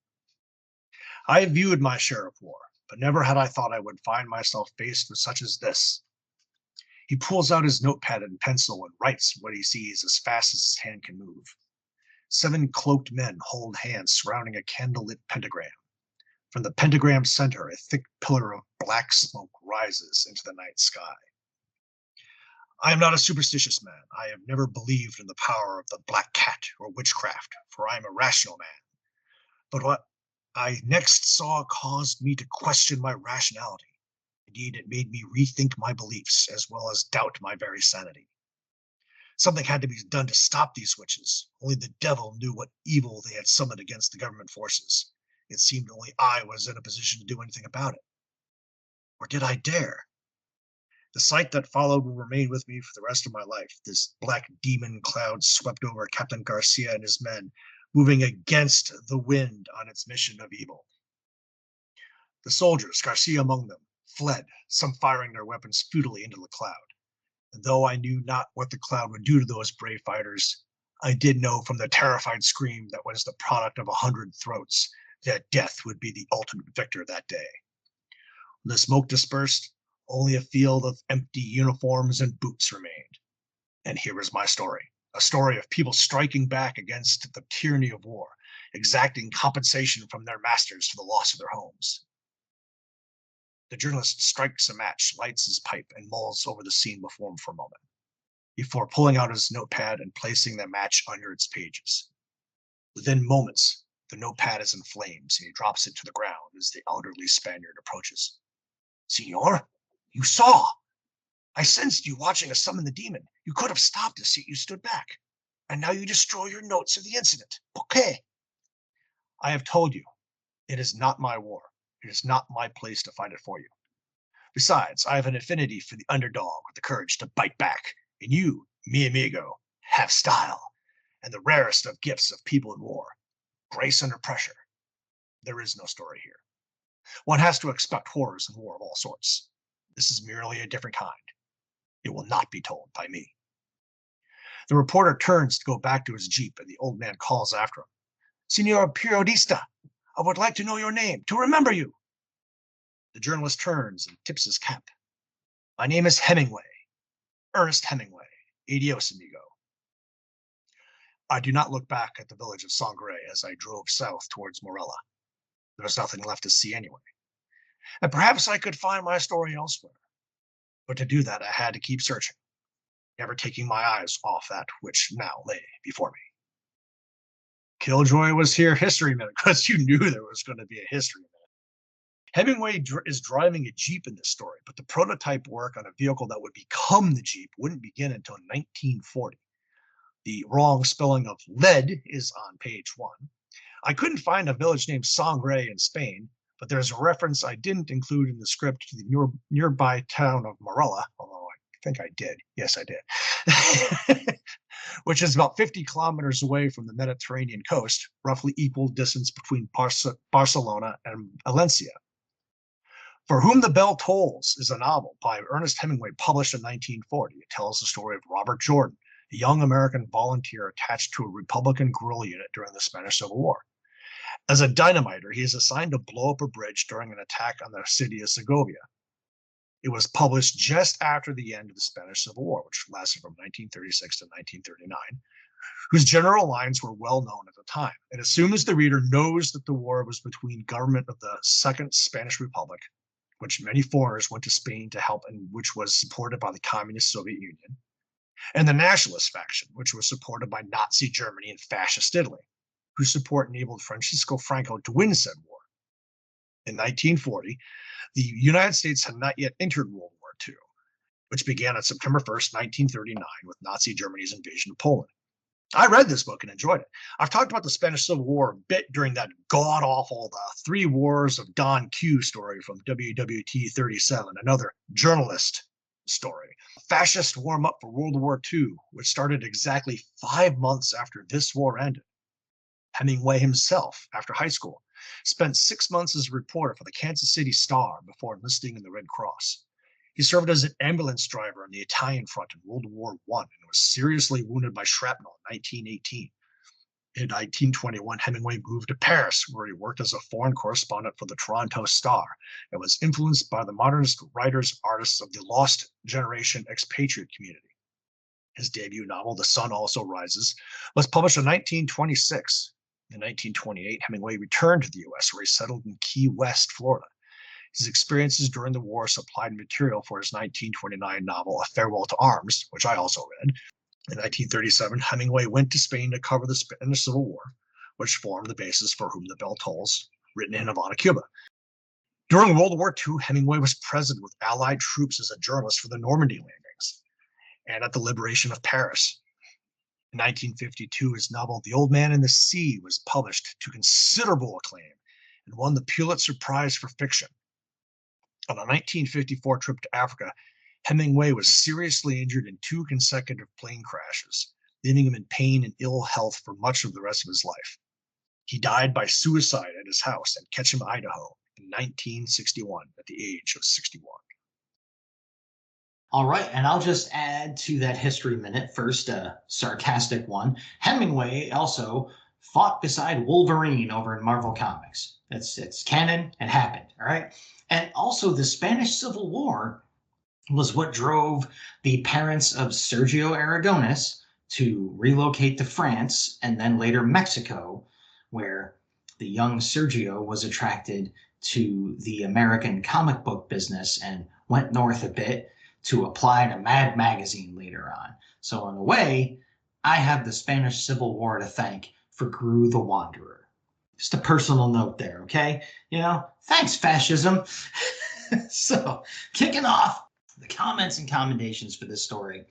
I have viewed my share of war, but never had I thought I would find myself faced with such as this. He pulls out his notepad and pencil and writes what he sees as fast as his hand can move. 7 cloaked men hold hands surrounding a candlelit pentagram. From the pentagram's center, a thick pillar of black smoke rises into the night sky. I am not a superstitious man. I have never believed in the power of the black cat or witchcraft, for I am a rational man. But what I next saw caused me to question my rationality. Indeed, it made me rethink my beliefs, as well as doubt my very sanity. Something had to be done to stop these witches. Only the devil knew what evil they had summoned against the government forces. It seemed only I was in a position to do anything about it. Or did I dare? The sight that followed will remain with me for the rest of my life. This black demon cloud swept over Captain Garcia and his men, moving against the wind on its mission of evil. The soldiers, Garcia among them, fled, some firing their weapons futilely into the cloud. And though I knew not what the cloud would do to those brave fighters, I did know from the terrified scream that was the product of 100 throats that death would be the ultimate victor that day. When the smoke dispersed, only a field of empty uniforms and boots remained. And here is my story, a story of people striking back against the tyranny of war, exacting compensation from their masters for the loss of their homes. The journalist strikes a match, lights his pipe, and mulls over the scene before him for a moment, before pulling out his notepad and placing the match under its pages. Within moments, the notepad is in flames, and he drops it to the ground as the elderly Spaniard approaches. Senor, you saw! I sensed you watching us summon the demon. You could have stopped us, yet you stood back. And now you destroy your notes of the incident. Okay. I have told you, it is not my war. It is not my place to fight it for you. Besides, I have an affinity for the underdog with the courage to bite back. And you, mi amigo, have style, and the rarest of gifts of people in war, grace under pressure. There is no story here. One has to expect horrors in war of all sorts. This is merely a different kind. It will not be told by me. The reporter turns to go back to his jeep, and the old man calls after him. Senor Periodista, I would like to know your name, to remember you. The journalist turns and tips his cap. My name is Hemingway, Ernest Hemingway. Adios, amigo. I do not look back at the village of Sangre as I drove south towards Morella. There was nothing left to see anyway. And perhaps I could find my story elsewhere. But to do that, I had to keep searching, never taking my eyes off that which now lay before me. Killjoy was here history minute, because you knew there was going to be a history minute. Hemingway is driving a Jeep in this story, but the prototype work on a vehicle that would become the Jeep wouldn't begin until 1940. The wrong spelling of lead is on page 1. I couldn't find a village named Sangre in Spain, but there's a reference I didn't include in the script to the nearby town of Morella, although I think I did. Yes, I did. Which is about 50 kilometers away from the Mediterranean coast, roughly equal distance between Barcelona and Valencia. For Whom the Bell Tolls is a novel by Ernest Hemingway published in 1940. It tells the story of Robert Jordan, a young American volunteer attached to a Republican guerrilla unit during the Spanish Civil War. As a dynamiter, he is assigned to blow up a bridge during an attack on the city of Segovia. It was published just after the end of the Spanish Civil War, which lasted from 1936 to 1939, whose general lines were well known at the time. It assumes the reader knows that the war was between government of the Second Spanish Republic, which many foreigners went to Spain to help and which was supported by the Communist Soviet Union, and the nationalist faction, which was supported by Nazi Germany and fascist Italy, whose support enabled Francisco Franco to win said war. In 1940, the United States had not yet entered World War II, which began on September 1st, 1939, with Nazi Germany's invasion of Poland. I read this book and enjoyed it. I've talked about the Spanish Civil War a bit during that god-awful The Three Wars of Don Q story from WWT 37, another journalist story. Fascists warm up for World War II, which started exactly 5 months after this war ended. Hemingway himself, after high school, spent 6 months as a reporter for the Kansas City Star before enlisting in the Red Cross. He served as an ambulance driver on the Italian front in World War I and was seriously wounded by shrapnel in 1918. In 1921, Hemingway moved to Paris, where he worked as a foreign correspondent for the Toronto Star and was influenced by the modernist writers and artists of the Lost Generation expatriate community. His debut novel, The Sun Also Rises, was published in 1926. In 1928, Hemingway returned to the U.S., where he settled in Key West, Florida. His experiences during the war supplied material for his 1929 novel, A Farewell to Arms, which I also read. In 1937, Hemingway went to Spain to cover the Spanish Civil War, which formed the basis for Whom the Bell Tolls, written in Havana, Cuba. During World War II, Hemingway was present with Allied troops as a journalist for the Normandy landings and at the liberation of Paris. In 1952, his novel The Old Man and the Sea was published to considerable acclaim and won the Pulitzer Prize for fiction. On a 1954 trip to Africa, Hemingway was seriously injured in 2 consecutive plane crashes, leaving him in pain and ill health for much of the rest of his life. He died by suicide at his house in Ketchum, Idaho in 1961 at the age of 61. All right, and I'll just add to that history minute first, a sarcastic one. Hemingway also fought beside Wolverine over in Marvel Comics. It's canon, it happened, all right? And also the Spanish Civil War was what drove the parents of Sergio Aragonés to relocate to France and then later Mexico, where the young Sergio was attracted to the American comic book business and went north a bit to apply to Mad Magazine later on. So in a way, I have the Spanish Civil War to thank for Gru the Wanderer. Just a personal note there, okay? Thanks, fascism. So, kicking off the comments and commendations for this story,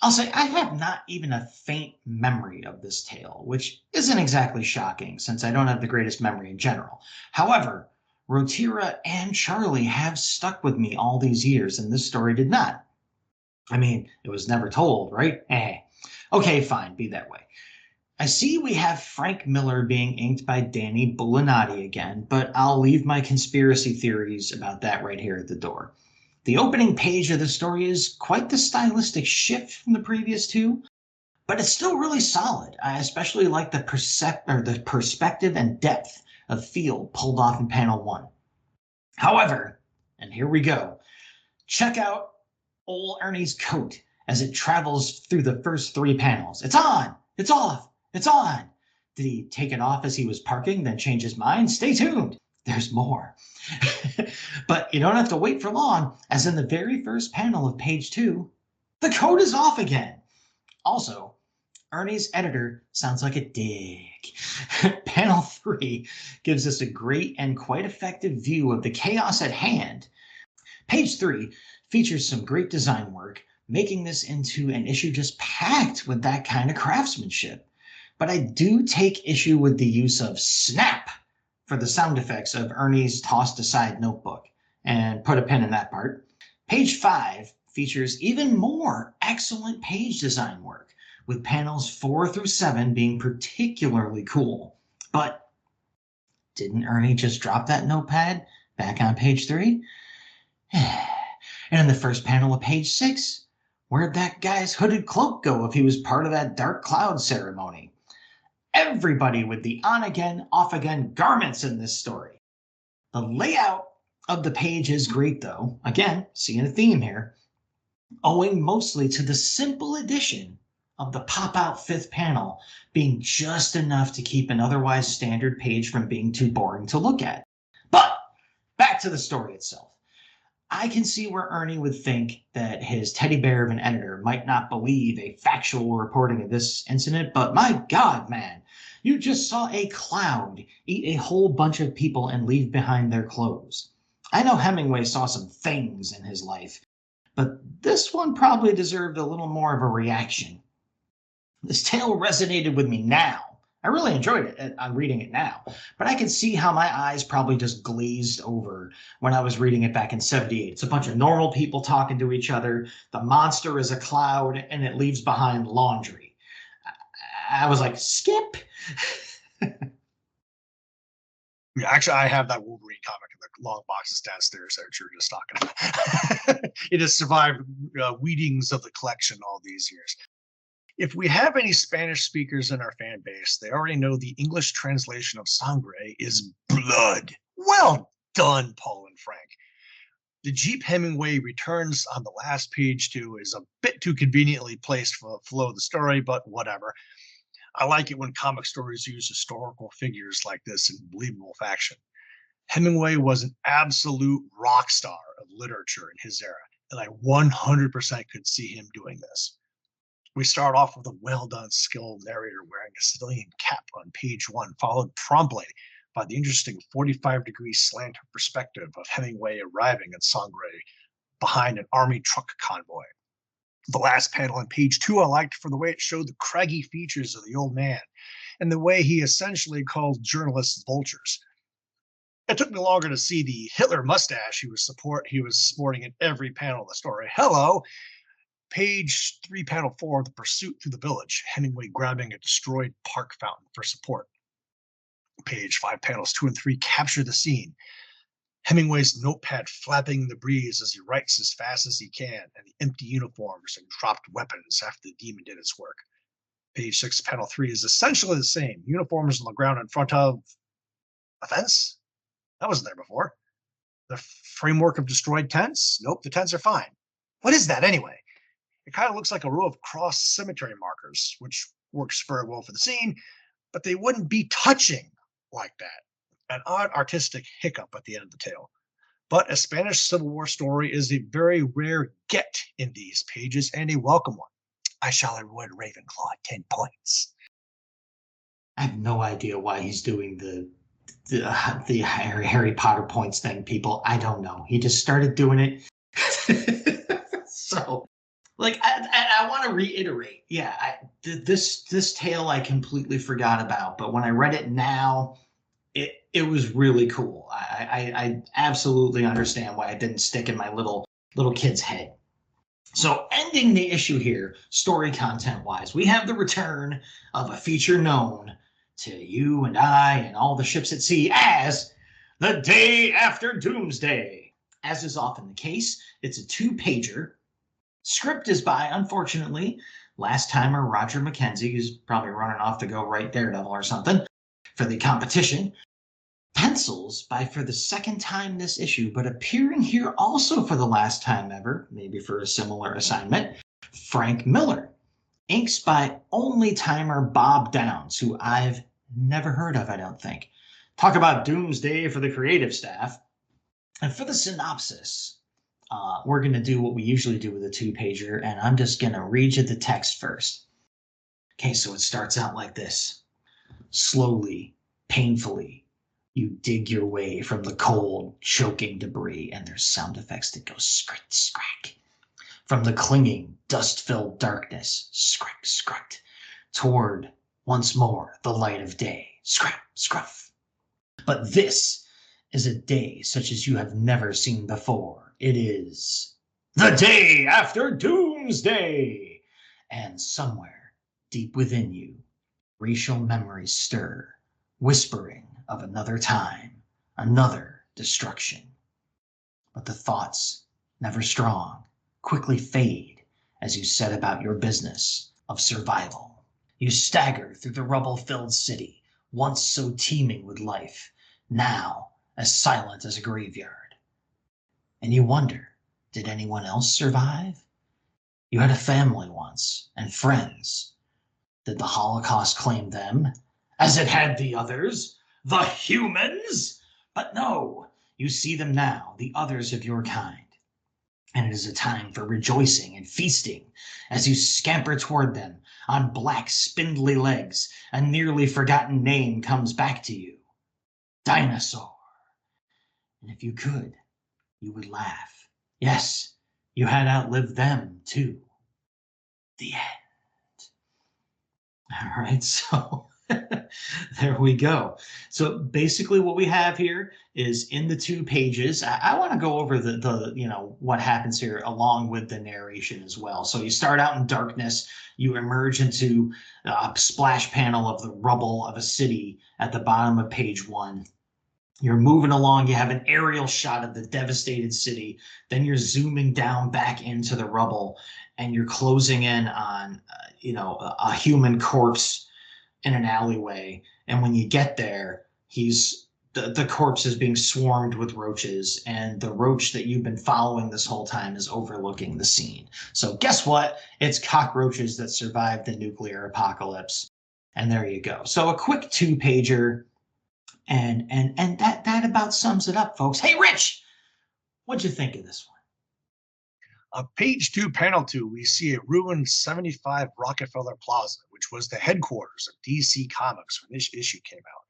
I'll say I have not even a faint memory of this tale, which isn't exactly shocking since I don't have the greatest memory in general. However, Rotira and Charlie have stuck with me all these years, and this story did not. I mean, it was never told, right? Okay, fine, be that way. I see we have Frank Miller being inked by Danny Bulinati again, but I'll leave my conspiracy theories about that right here at the door. The opening page of the story is quite the stylistic shift from the previous 2, but it's still really solid. I especially like the perspective and depth of field pulled off in panel 1. However, and here we go, check out old Ernie's coat as it travels through the first 3 panels. It's on, it's off, it's on. Did he take it off as he was parking, then change his mind? Stay tuned. There's more. But you don't have to wait for long, as in the very first panel of page 2, the coat is off again. Also, Ernie's editor sounds like a dick. Panel 3 gives us a great and quite effective view of the chaos at hand. Page 3 features some great design work, making this into an issue just packed with that kind of craftsmanship. But I do take issue with the use of snap for the sound effects of Ernie's tossed aside notebook, and put a pin in that part. Page 5 features even more excellent page design work, with panels 4 through 7 being particularly cool. But didn't Ernie just drop that notepad back on page 3? And in the first panel of page 6, where'd that guy's hooded cloak go if he was part of that dark cloud ceremony? Everybody with the on-again, off-again garments in this story. The layout of the page is great, though. Again, seeing a theme here, owing mostly to the simple addition of the pop-out fifth panel being just enough to keep an otherwise standard page from being too boring to look at. But back to the story itself. I can see where Ernie would think that his teddy bear of an editor might not believe a factual reporting of this incident, but my God, man, you just saw a cloud eat a whole bunch of people and leave behind their clothes. I know Hemingway saw some things in his life, but this one probably deserved a little more of a reaction. This tale resonated with me now. I really enjoyed it. I'm reading it now, but I can see how my eyes probably just glazed over when I was reading it back in 78. It's a bunch of normal people talking to each other. The monster is a cloud and it leaves behind laundry. I was like, skip. Yeah, actually, I have that Wolverine comic in the long boxes downstairs that you're just talking about. It has survived weedings of the collection all these years. If we have any Spanish speakers in our fan base, they already know the English translation of sangre is blood. Well done, Paul and Frank. The Jeep Hemingway returns on the last page, too, is a bit too conveniently placed for the flow of the story, but whatever. I like it when comic stories use historical figures like this in believable fashion. Hemingway was an absolute rock star of literature in his era, and I 100% could see him doing this. We start off with a well-done, skilled narrator wearing a civilian cap on page 1, followed promptly by the interesting 45-degree slant of perspective of Hemingway arriving in Sangre behind an army truck convoy. The last panel on page 2 I liked for the way it showed the craggy features of the old man and the way he essentially called journalists vultures. It took me longer to see the Hitler mustache he was sporting in every panel of the story. Hello! Page 3, panel 4, the pursuit through the village, Hemingway grabbing a destroyed park fountain for support. Page 5, panels 2 and 3 capture the scene. Hemingway's notepad flapping in the breeze as he writes as fast as he can, and the empty uniforms and dropped weapons after the demon did its work. Page 6, panel 3 is essentially the same. Uniforms on the ground in front of a fence? That wasn't there before. The framework of destroyed tents? Nope, the tents are fine. What is that anyway? It kind of looks like a row of cross cemetery markers, which works very well for the scene, but they wouldn't be touching like that. An odd artistic hiccup at the end of the tale. But a Spanish Civil War story is a very rare get in these pages and a welcome one. I shall reward Ravenclaw 10 points. I have no idea why he's doing the Harry Potter points thing, people. I don't know. He just started doing it. So, like, I want to reiterate. Yeah, this tale I completely forgot about, but when I read it now, it was really cool. I absolutely understand why it didn't stick in my little kid's head. So ending the issue here, story content wise, we have the return of a feature known to you and I and all the ships at sea as The Day After Doomsday. As is often the case, it's a 2-pager. Script is by, unfortunately, last-timer Roger McKenzie, who's probably running off to go write Daredevil or something for the competition. Pencils by, for the second time this issue, but appearing here also for the last time ever, maybe for a similar assignment, Frank Miller. Inks by only-timer Bob Downs, who I've never heard of, I don't think. Talk about doomsday for the creative staff. And for the synopsis, we're going to do what we usually do with a 2-pager, and I'm just going to read you the text first. Okay, so it starts out like this. Slowly, painfully, you dig your way from the cold, choking debris, and there's sound effects that go scrit, scrack. From the clinging, dust-filled darkness, scrack, scrack, toward, once more, the light of day, scrap, scruff. But this is a day such as you have never seen before. It is the day after Doomsday. And somewhere, deep within you, racial memories stir, whispering of another time, another destruction. But the thoughts, never strong, quickly fade as you set about your business of survival. You stagger through the rubble-filled city, once so teeming with life, now as silent as a graveyard. and you wonder, did anyone else survive? You had a family once and friends. Did the Holocaust claim them, as it had the others, the humans? But no, you see them now, the others of your kind. And it is a time for rejoicing and feasting as you scamper toward them on black, spindly legs. A nearly forgotten name comes back to you: Dinosaur. And if you could, you would laugh. Yes, you had outlived them too. The end. All right, so there we go. So basically what we have here is in the 2 pages. I want to go over the what happens here along with the narration as well. So you start out in darkness, you emerge into a splash panel of the rubble of a city at the bottom of page 1. You're moving along, you have an aerial shot of the devastated city, then you're zooming down back into the rubble, and you're closing in on a human corpse in an alleyway. And when you get there, the corpse is being swarmed with roaches, and the roach that you've been following this whole time is overlooking the scene. So guess what? It's cockroaches that survived the nuclear apocalypse. And there you go. So a quick 2-pager. And that about sums it up, folks. Hey, Rich, what'd you think of this one? On page 2, panel 2, we see a ruined 75 Rockefeller Plaza, which was the headquarters of DC Comics when this issue came out.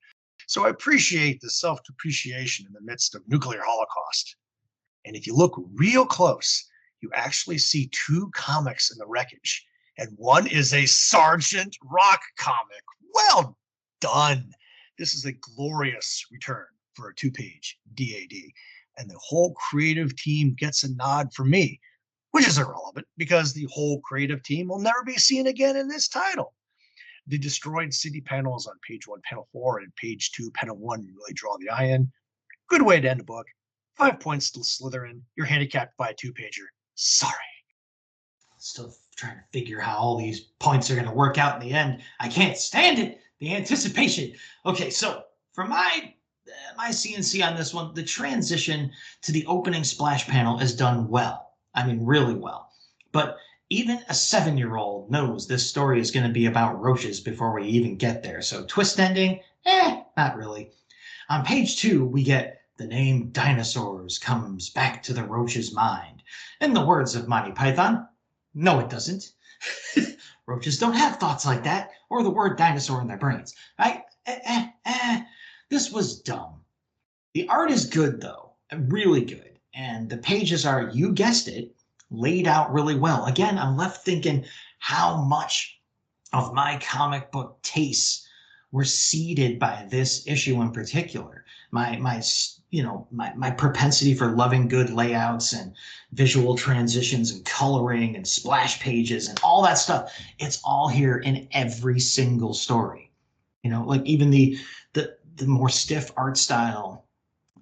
So I appreciate the self-depreciation in the midst of nuclear holocaust. And if you look real close, you actually see 2 comics in the wreckage. And one is a Sergeant Rock comic. Well done. This is a glorious return for a 2-page DAD. And the whole creative team gets a nod from me, which is irrelevant because the whole creative team will never be seen again in this title. The destroyed city panels on page 1, panel 4, and page 2, panel 1 really draw the eye in. Good way to end the book. 5 points to Slytherin. You're handicapped by a 2-pager. Sorry. Still trying to figure how all these points are going to work out in the end. I can't stand it. The anticipation. Okay, so for my CNC on this one, the transition to the opening splash panel is done well. I mean, really well. But even a 7-year-old knows this story is going to be about roaches before we even get there. So twist ending, not really. On page 2, we get the name dinosaurs comes back to the roach's mind. In the words of Monty Python, no, it doesn't. Roaches don't have thoughts like that, or the word dinosaur in their brains. Right? This was dumb. The art is good, though, really good. And the pages are, you guessed it, laid out really well. Again, I'm left thinking how much of my comic book tastes were seeded by this issue in particular. My propensity for loving good layouts and visual transitions and coloring and splash pages and all that stuff. It's all here in every single story. Like even the more stiff art style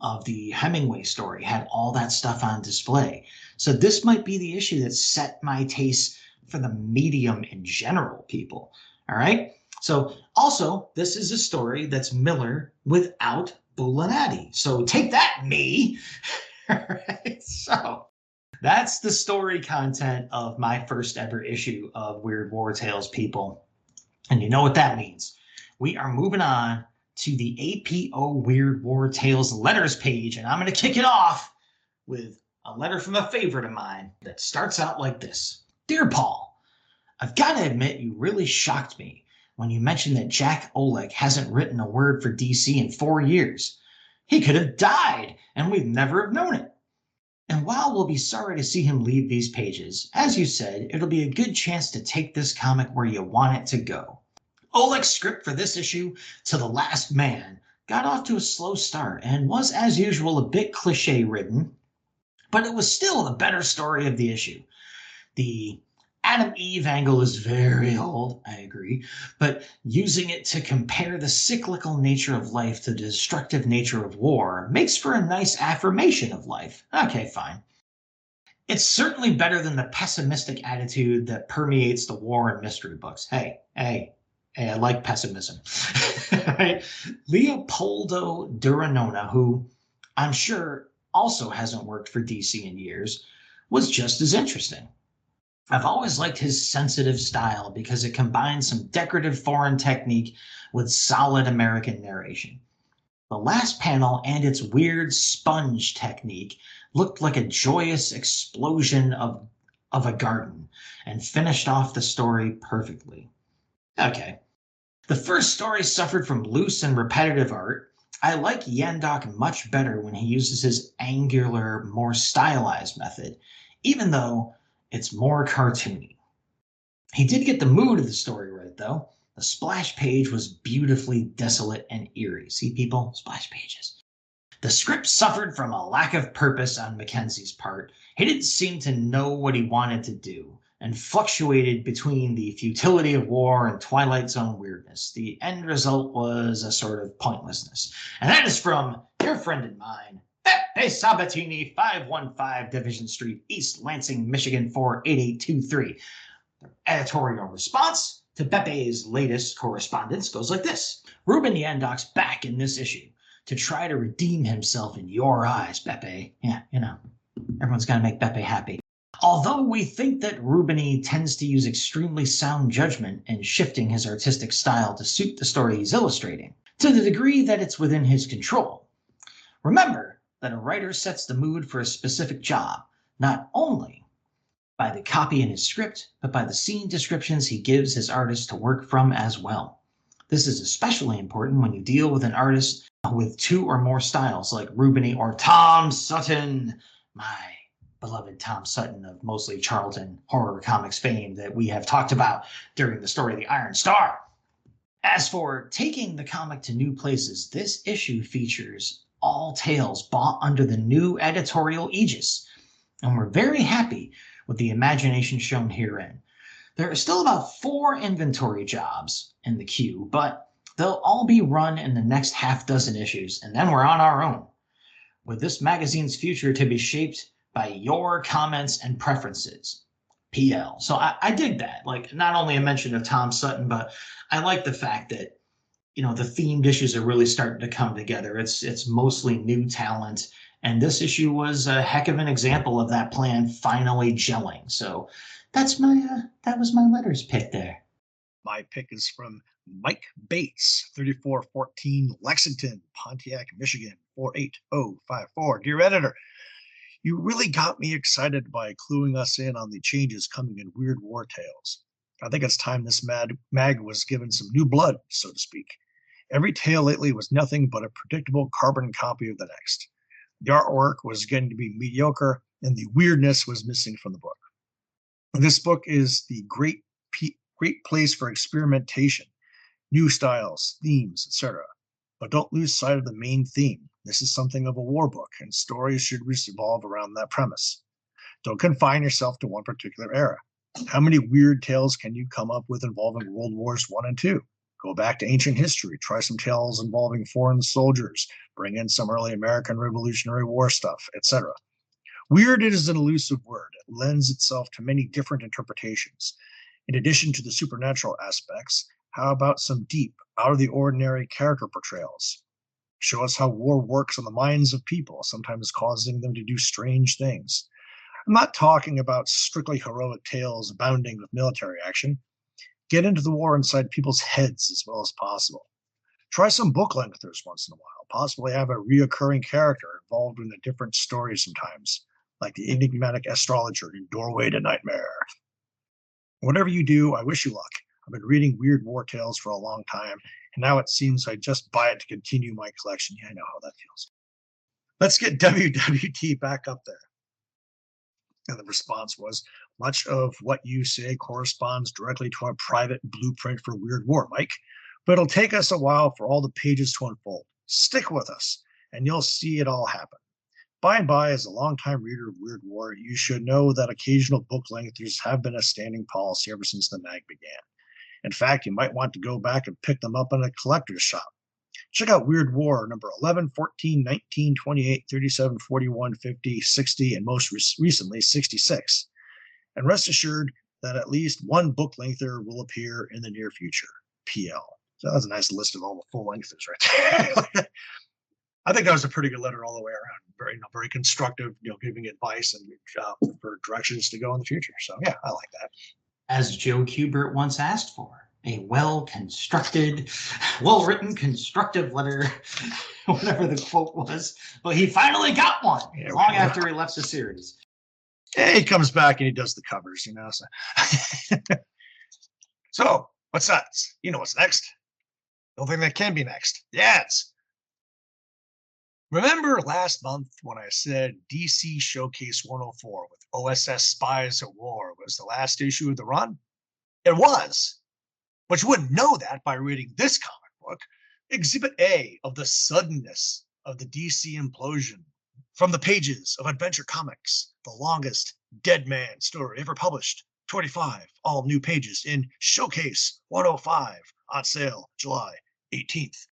of the Hemingway story had all that stuff on display. So this might be the issue that set my taste for the medium in general, people. All right. So also, this is a story that's Miller without Bulanati. So take that, me. All right. So that's the story content of my first ever issue of Weird War Tales, people. And you know what that means. We are moving on to the APO Weird War Tales letters page, and I'm going to kick it off with a letter from a favorite of mine that starts out like this. Dear Paul, I've got to admit you really shocked me when you mentioned that Jack Oleg hasn't written a word for DC in 4 years. He could have died, and we'd never have known it. And while we'll be sorry to see him leave these pages, as you said, it'll be a good chance to take this comic where you want it to go. Oleg's script for this issue, To the Last Man, got off to a slow start and was, as usual, a bit cliche-ridden, but it was still the better story of the issue. The Adam-Eve angle is very old, I agree, but using it to compare the cyclical nature of life to the destructive nature of war makes for a nice affirmation of life. Okay, fine. It's certainly better than the pessimistic attitude that permeates the war and mystery books. Hey, I like pessimism. Right? Leopoldo Duranona, who I'm sure also hasn't worked for DC in years, was just as interesting. I've always liked his sensitive style because it combines some decorative foreign technique with solid American narration. The last panel and its weird sponge technique looked like a joyous explosion of a garden and finished off the story perfectly. Okay. The first story suffered from loose and repetitive art. I like Yandok much better when he uses his angular, more stylized method, even though it's more cartoony. He did get the mood of the story right, though. The splash page was beautifully desolate and eerie. See, people? Splash pages. The script suffered from a lack of purpose on Mackenzie's part. He didn't seem to know what he wanted to do and fluctuated between the futility of war and Twilight Zone weirdness. The end result was a sort of pointlessness. And that is from your friend and mine, Beppe Sabatini, 515 Division Street, East Lansing, Michigan, 48823. The editorial response to Beppe's latest correspondence goes like this. Ruben Yandok's back in this issue to try to redeem himself in your eyes, Beppe. Yeah, everyone's got to make Beppe happy. Although we think that Rubini tends to use extremely sound judgment in shifting his artistic style to suit the story he's illustrating, to the degree that it's within his control. Remember that a writer sets the mood for a specific job, not only by the copy in his script, but by the scene descriptions he gives his artists to work from as well. This is especially important when you deal with an artist with two or more styles like Rubini or Tom Sutton, my beloved Tom Sutton of mostly Charlton horror comics fame that we have talked about during the story of the Iron Star. As for taking the comic to new places, this issue features all tales bought under the new editorial aegis, and we're very happy with the imagination shown herein. There are still about 4 inventory jobs in the queue, but they'll all be run in the next half dozen issues, and then we're on our own, with this magazine's future to be shaped by your comments and preferences. PL. So I dig that. Like, not only a mention of Tom Sutton, but I like the fact that, the themed issues are really starting to come together. It's mostly new talent, and this issue was a heck of an example of that plan finally gelling. So that was my letters pick there. My pick is from Mike Bates, 3414 Lexington, Pontiac, Michigan, 48054. Dear editor, you really got me excited by cluing us in on the changes coming in Weird War Tales. I think it's time this mag was given some new blood, so to speak. Every tale lately was nothing but a predictable carbon copy of the next. The artwork was getting to be mediocre, and the weirdness was missing from the book. This book is the great place for experimentation, new styles, themes, etc. But don't lose sight of the main theme. This is something of a war book, and stories should revolve around that premise. Don't confine yourself to one particular era. How many weird tales can you come up with involving World Wars I and II? Go back to ancient history, try some tales involving foreign soldiers, bring in some early American Revolutionary War stuff, etc. Weird is an elusive word. It lends itself to many different interpretations. In addition to the supernatural aspects, how about some deep, out-of-the-ordinary character portrayals? Show us how war works on the minds of people, sometimes causing them to do strange things. I'm not talking about strictly heroic tales abounding with military action. Get into the war inside people's heads as well as possible. Try some book lengthers once in a while. Possibly have a reoccurring character involved in a different story sometimes, like the enigmatic astrologer in Doorway to Nightmare. Whatever you do, I wish you luck. I've been reading Weird War Tales for a long time, and now it seems I just buy it to continue my collection. Yeah, I know how that feels. Let's get WWT back up there. And the response was, much of what you say corresponds directly to our private blueprint for Weird War, Mike, but it'll take us a while for all the pages to unfold. Stick with us, and you'll see it all happen. By and by, as a longtime reader of Weird War, you should know that occasional book lengthers have been a standing policy ever since the mag began. In fact, you might want to go back and pick them up in a collector's shop. Check out Weird War number 11, 14, 19, 28, 37, 41, 50, 60, and most recently 66. And rest assured that at least one book lengther will appear in the near future. PL. So that's a nice list of all the full lengthers right there. I think that was a pretty good letter all the way around. Very, very constructive, giving advice and for directions to go in the future. So yeah, I like that. As Joe Kubert once asked for, a well-constructed, well-written, constructive letter, whatever the quote was. Well, he finally got one Yeah, long after he left the series. Yeah, he comes back and he does the covers, So, so what's next? You know what's next? The only thing that can be next. The ads. Remember last month when I said DC Showcase 104 with OSS Spies at War was the last issue of the run? It was. But you wouldn't know that by reading this comic book, Exhibit A of the suddenness of the DC implosion. From the pages of Adventure Comics, the longest Dead Man story ever published. 25 all new pages in Showcase 105 on sale July 18th.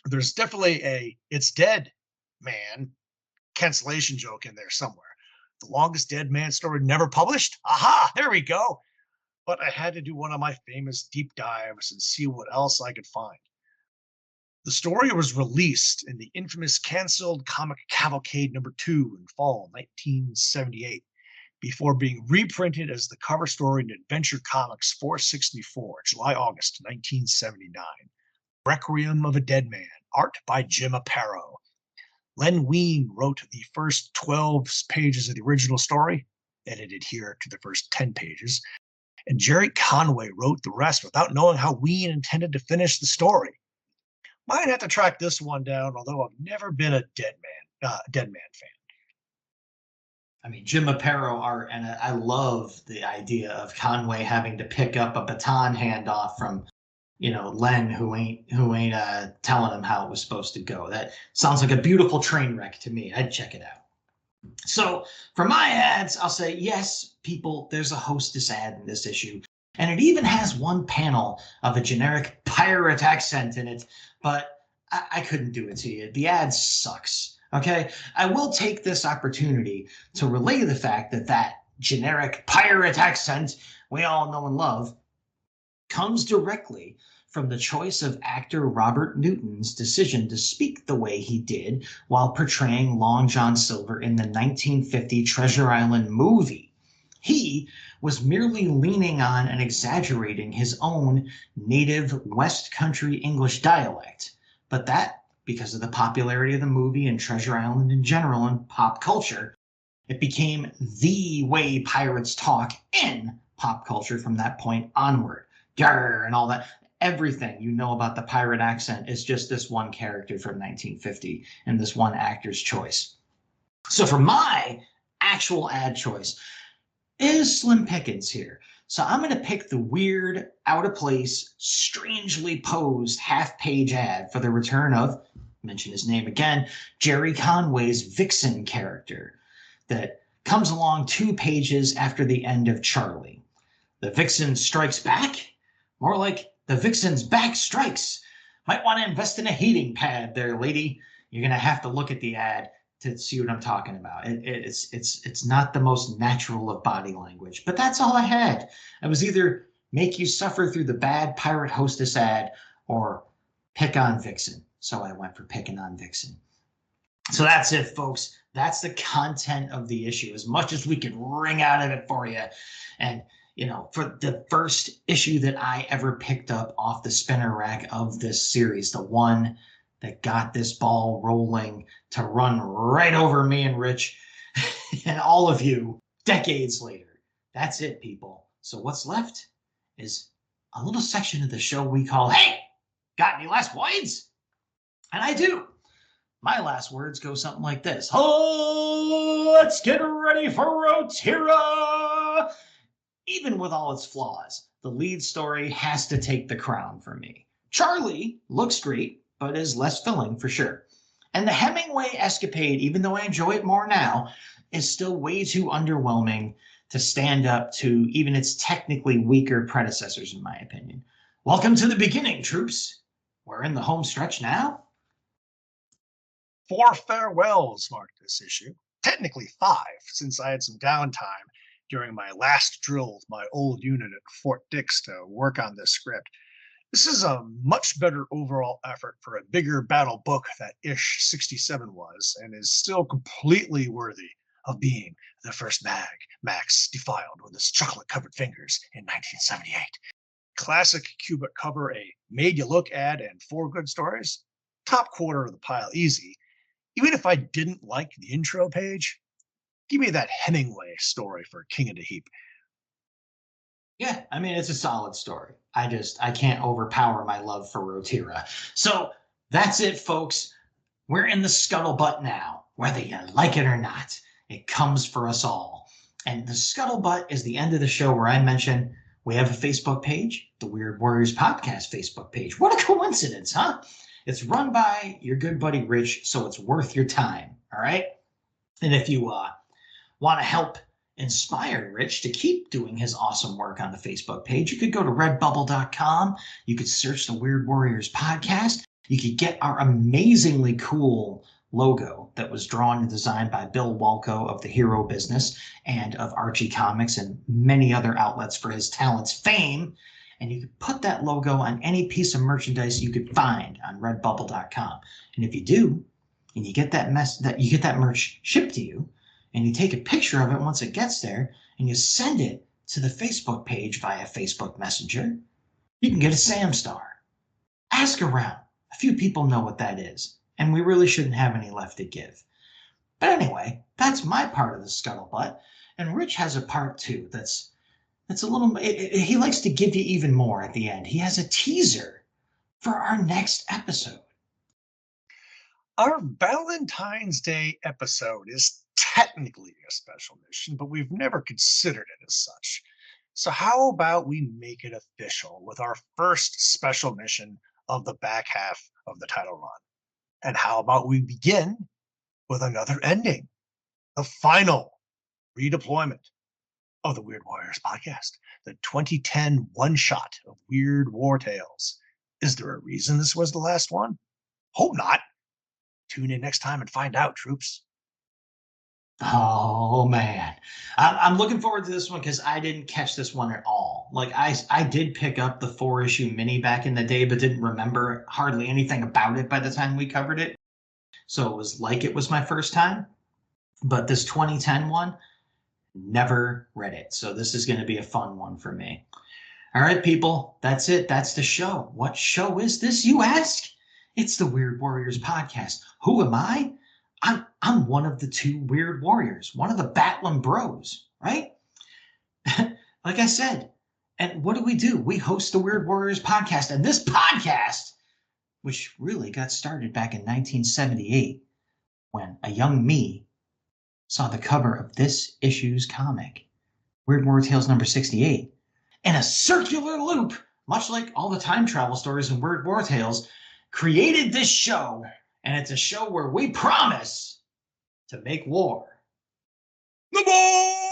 There's definitely a "it's dead, man" cancellation joke in there somewhere. The longest Dead Man story never published? Aha, there we go. But I had to do one of my famous deep dives and see what else I could find. The story was released in the infamous canceled Comic Cavalcade #2 in fall 1978, before being reprinted as the cover story in Adventure Comics 464, July-August 1979. Requiem of a Dead Man, art by Jim Aparo. Len Wein wrote the first 12 pages of the original story, edited here to the first 10 pages, and Jerry Conway wrote the rest without knowing how Wein intended to finish the story. Might have to track this one down, although I've never been a Dead Man fan. I mean, Jim Aparo art, and I love the idea of Conway having to pick up a baton handoff from, Len, who ain't telling him how it was supposed to go. That sounds like a beautiful train wreck to me. I'd check it out. So for my ads, I'll say, yes, people, there's a hostess ad in this issue. And it even has one panel of a generic pirate accent in it, but I couldn't do it to you. The ad sucks. Okay, I will take this opportunity to relay the fact that that generic pirate accent we all know and love comes directly from the choice of actor Robert Newton's decision to speak the way he did while portraying Long John Silver in the 1950 Treasure Island movie. He was merely leaning on and exaggerating his own native West Country English dialect, but that, because of the popularity of the movie and Treasure Island in general and pop culture, it became the way pirates talk in pop culture from that point onward. Yarr, and all that. Everything you know about the pirate accent is just this one character from 1950 and this one actor's choice. So for my actual ad choice is slim pickings here. So I'm going to pick the weird, out of place, strangely posed half-page ad for the return of, mention his name again, Jerry Conway's Vixen character that comes along 2 pages after the end of Charlie. The Vixen strikes back? More like the Vixen's back strikes. Might want to invest in a heating pad there, lady. You're going to have to look at the ad to see what I'm talking about. It's not the most natural of body language, but that's all I had. I was either make you suffer through the bad pirate hostess ad or pick on Vixen. So I went for picking on Vixen. So that's it, folks. That's the content of the issue, as much as we can wring out of it for you. And for the first issue that I ever picked up off the spinner rack of this series, the one that got this ball rolling to run right over me and Rich and all of you decades later. That's it, people. So what's left is a little section of the show we call, Hey, got any last words? And I do. My last words go something like this. Oh, let's get ready for Rotira. Even with all its flaws, the lead story has to take the crown for me. Charlie looks great, but is less filling for sure. And the Hemingway escapade, even though I enjoy it more now, is still way too underwhelming to stand up to even its technically weaker predecessors, in my opinion. Welcome to the beginning, troops. We're in the home stretch now. 4 farewells marked this issue. Technically 5, since I had some downtime during my last drill with my old unit at Fort Dix to work on this script. This is a much better overall effort for a bigger battle book that Ish 67 was, and is still completely worthy of being the first Max defiled with his chocolate covered fingers in 1978. Classic Cubic cover, a made you look ad, and 4 good stories. Top quarter of the pile easy. Even if I didn't like the intro page, give me that Hemingway story for King of the Heap. Yeah, I mean, it's a solid story. I can't overpower my love for Rotira. So that's it, folks. We're in the scuttlebutt now, whether you like it or not. It comes for us all. And the scuttlebutt is the end of the show where I mention we have a Facebook page, the Weird Warriors Podcast Facebook page. What a coincidence, huh? It's run by your good buddy Rich, so it's worth your time. All right. And if you want to help inspire Rich to keep doing his awesome work on the Facebook page, you could go to redbubble.com. You could search the Weird Warriors Podcast. You could get our amazingly cool logo that was drawn and designed by Bill Walco of the Hero Business and of Archie Comics and many other outlets for his talents fame. And you could put that logo on any piece of merchandise you could find on redbubble.com. And if you do, and you get that merch shipped to you, and you take a picture of it once it gets there, and you send it to the Facebook page via Facebook Messenger, you can get a Sam Star. Ask around. A few people know what that is, and we really shouldn't have any left to give. But anyway, that's my part of the scuttlebutt, and Rich has a part too that's a little, he likes to give you even more at the end. He has a teaser for our next episode. Our Valentine's Day episode is technically a special mission, but we've never considered it as such. So, how about we make it official with our first special mission of the back half of the title run? And how about we begin with another ending, the final redeployment of the Weird Warriors podcast, the 2010 one shot of Weird War Tales? Is there a reason this was the last one? Hope not. Tune in next time and find out, troops. Oh man, I'm looking forward to this one because I didn't catch this one at all. Like I did pick up the 4-issue mini back in the day, but didn't remember hardly anything about it by the time we covered it. So it was like it was my first time. But this 2010 one, never read it. So this is going to be a fun one for me. All right, people, that's it. That's the show. What show is this, you ask? It's the Weird Warriors podcast. Who am I? I'm one of the 2 Weird Warriors, one of the Batlin Bros, right? Like I said, and what do? We host the Weird Warriors podcast, and this podcast, which really got started back in 1978, when a young me saw the cover of this issue's comic, Weird War Tales number 68, in a circular loop, much like all the time travel stories in Weird War Tales, created this show, and it's a show where we promise to make war. The ball!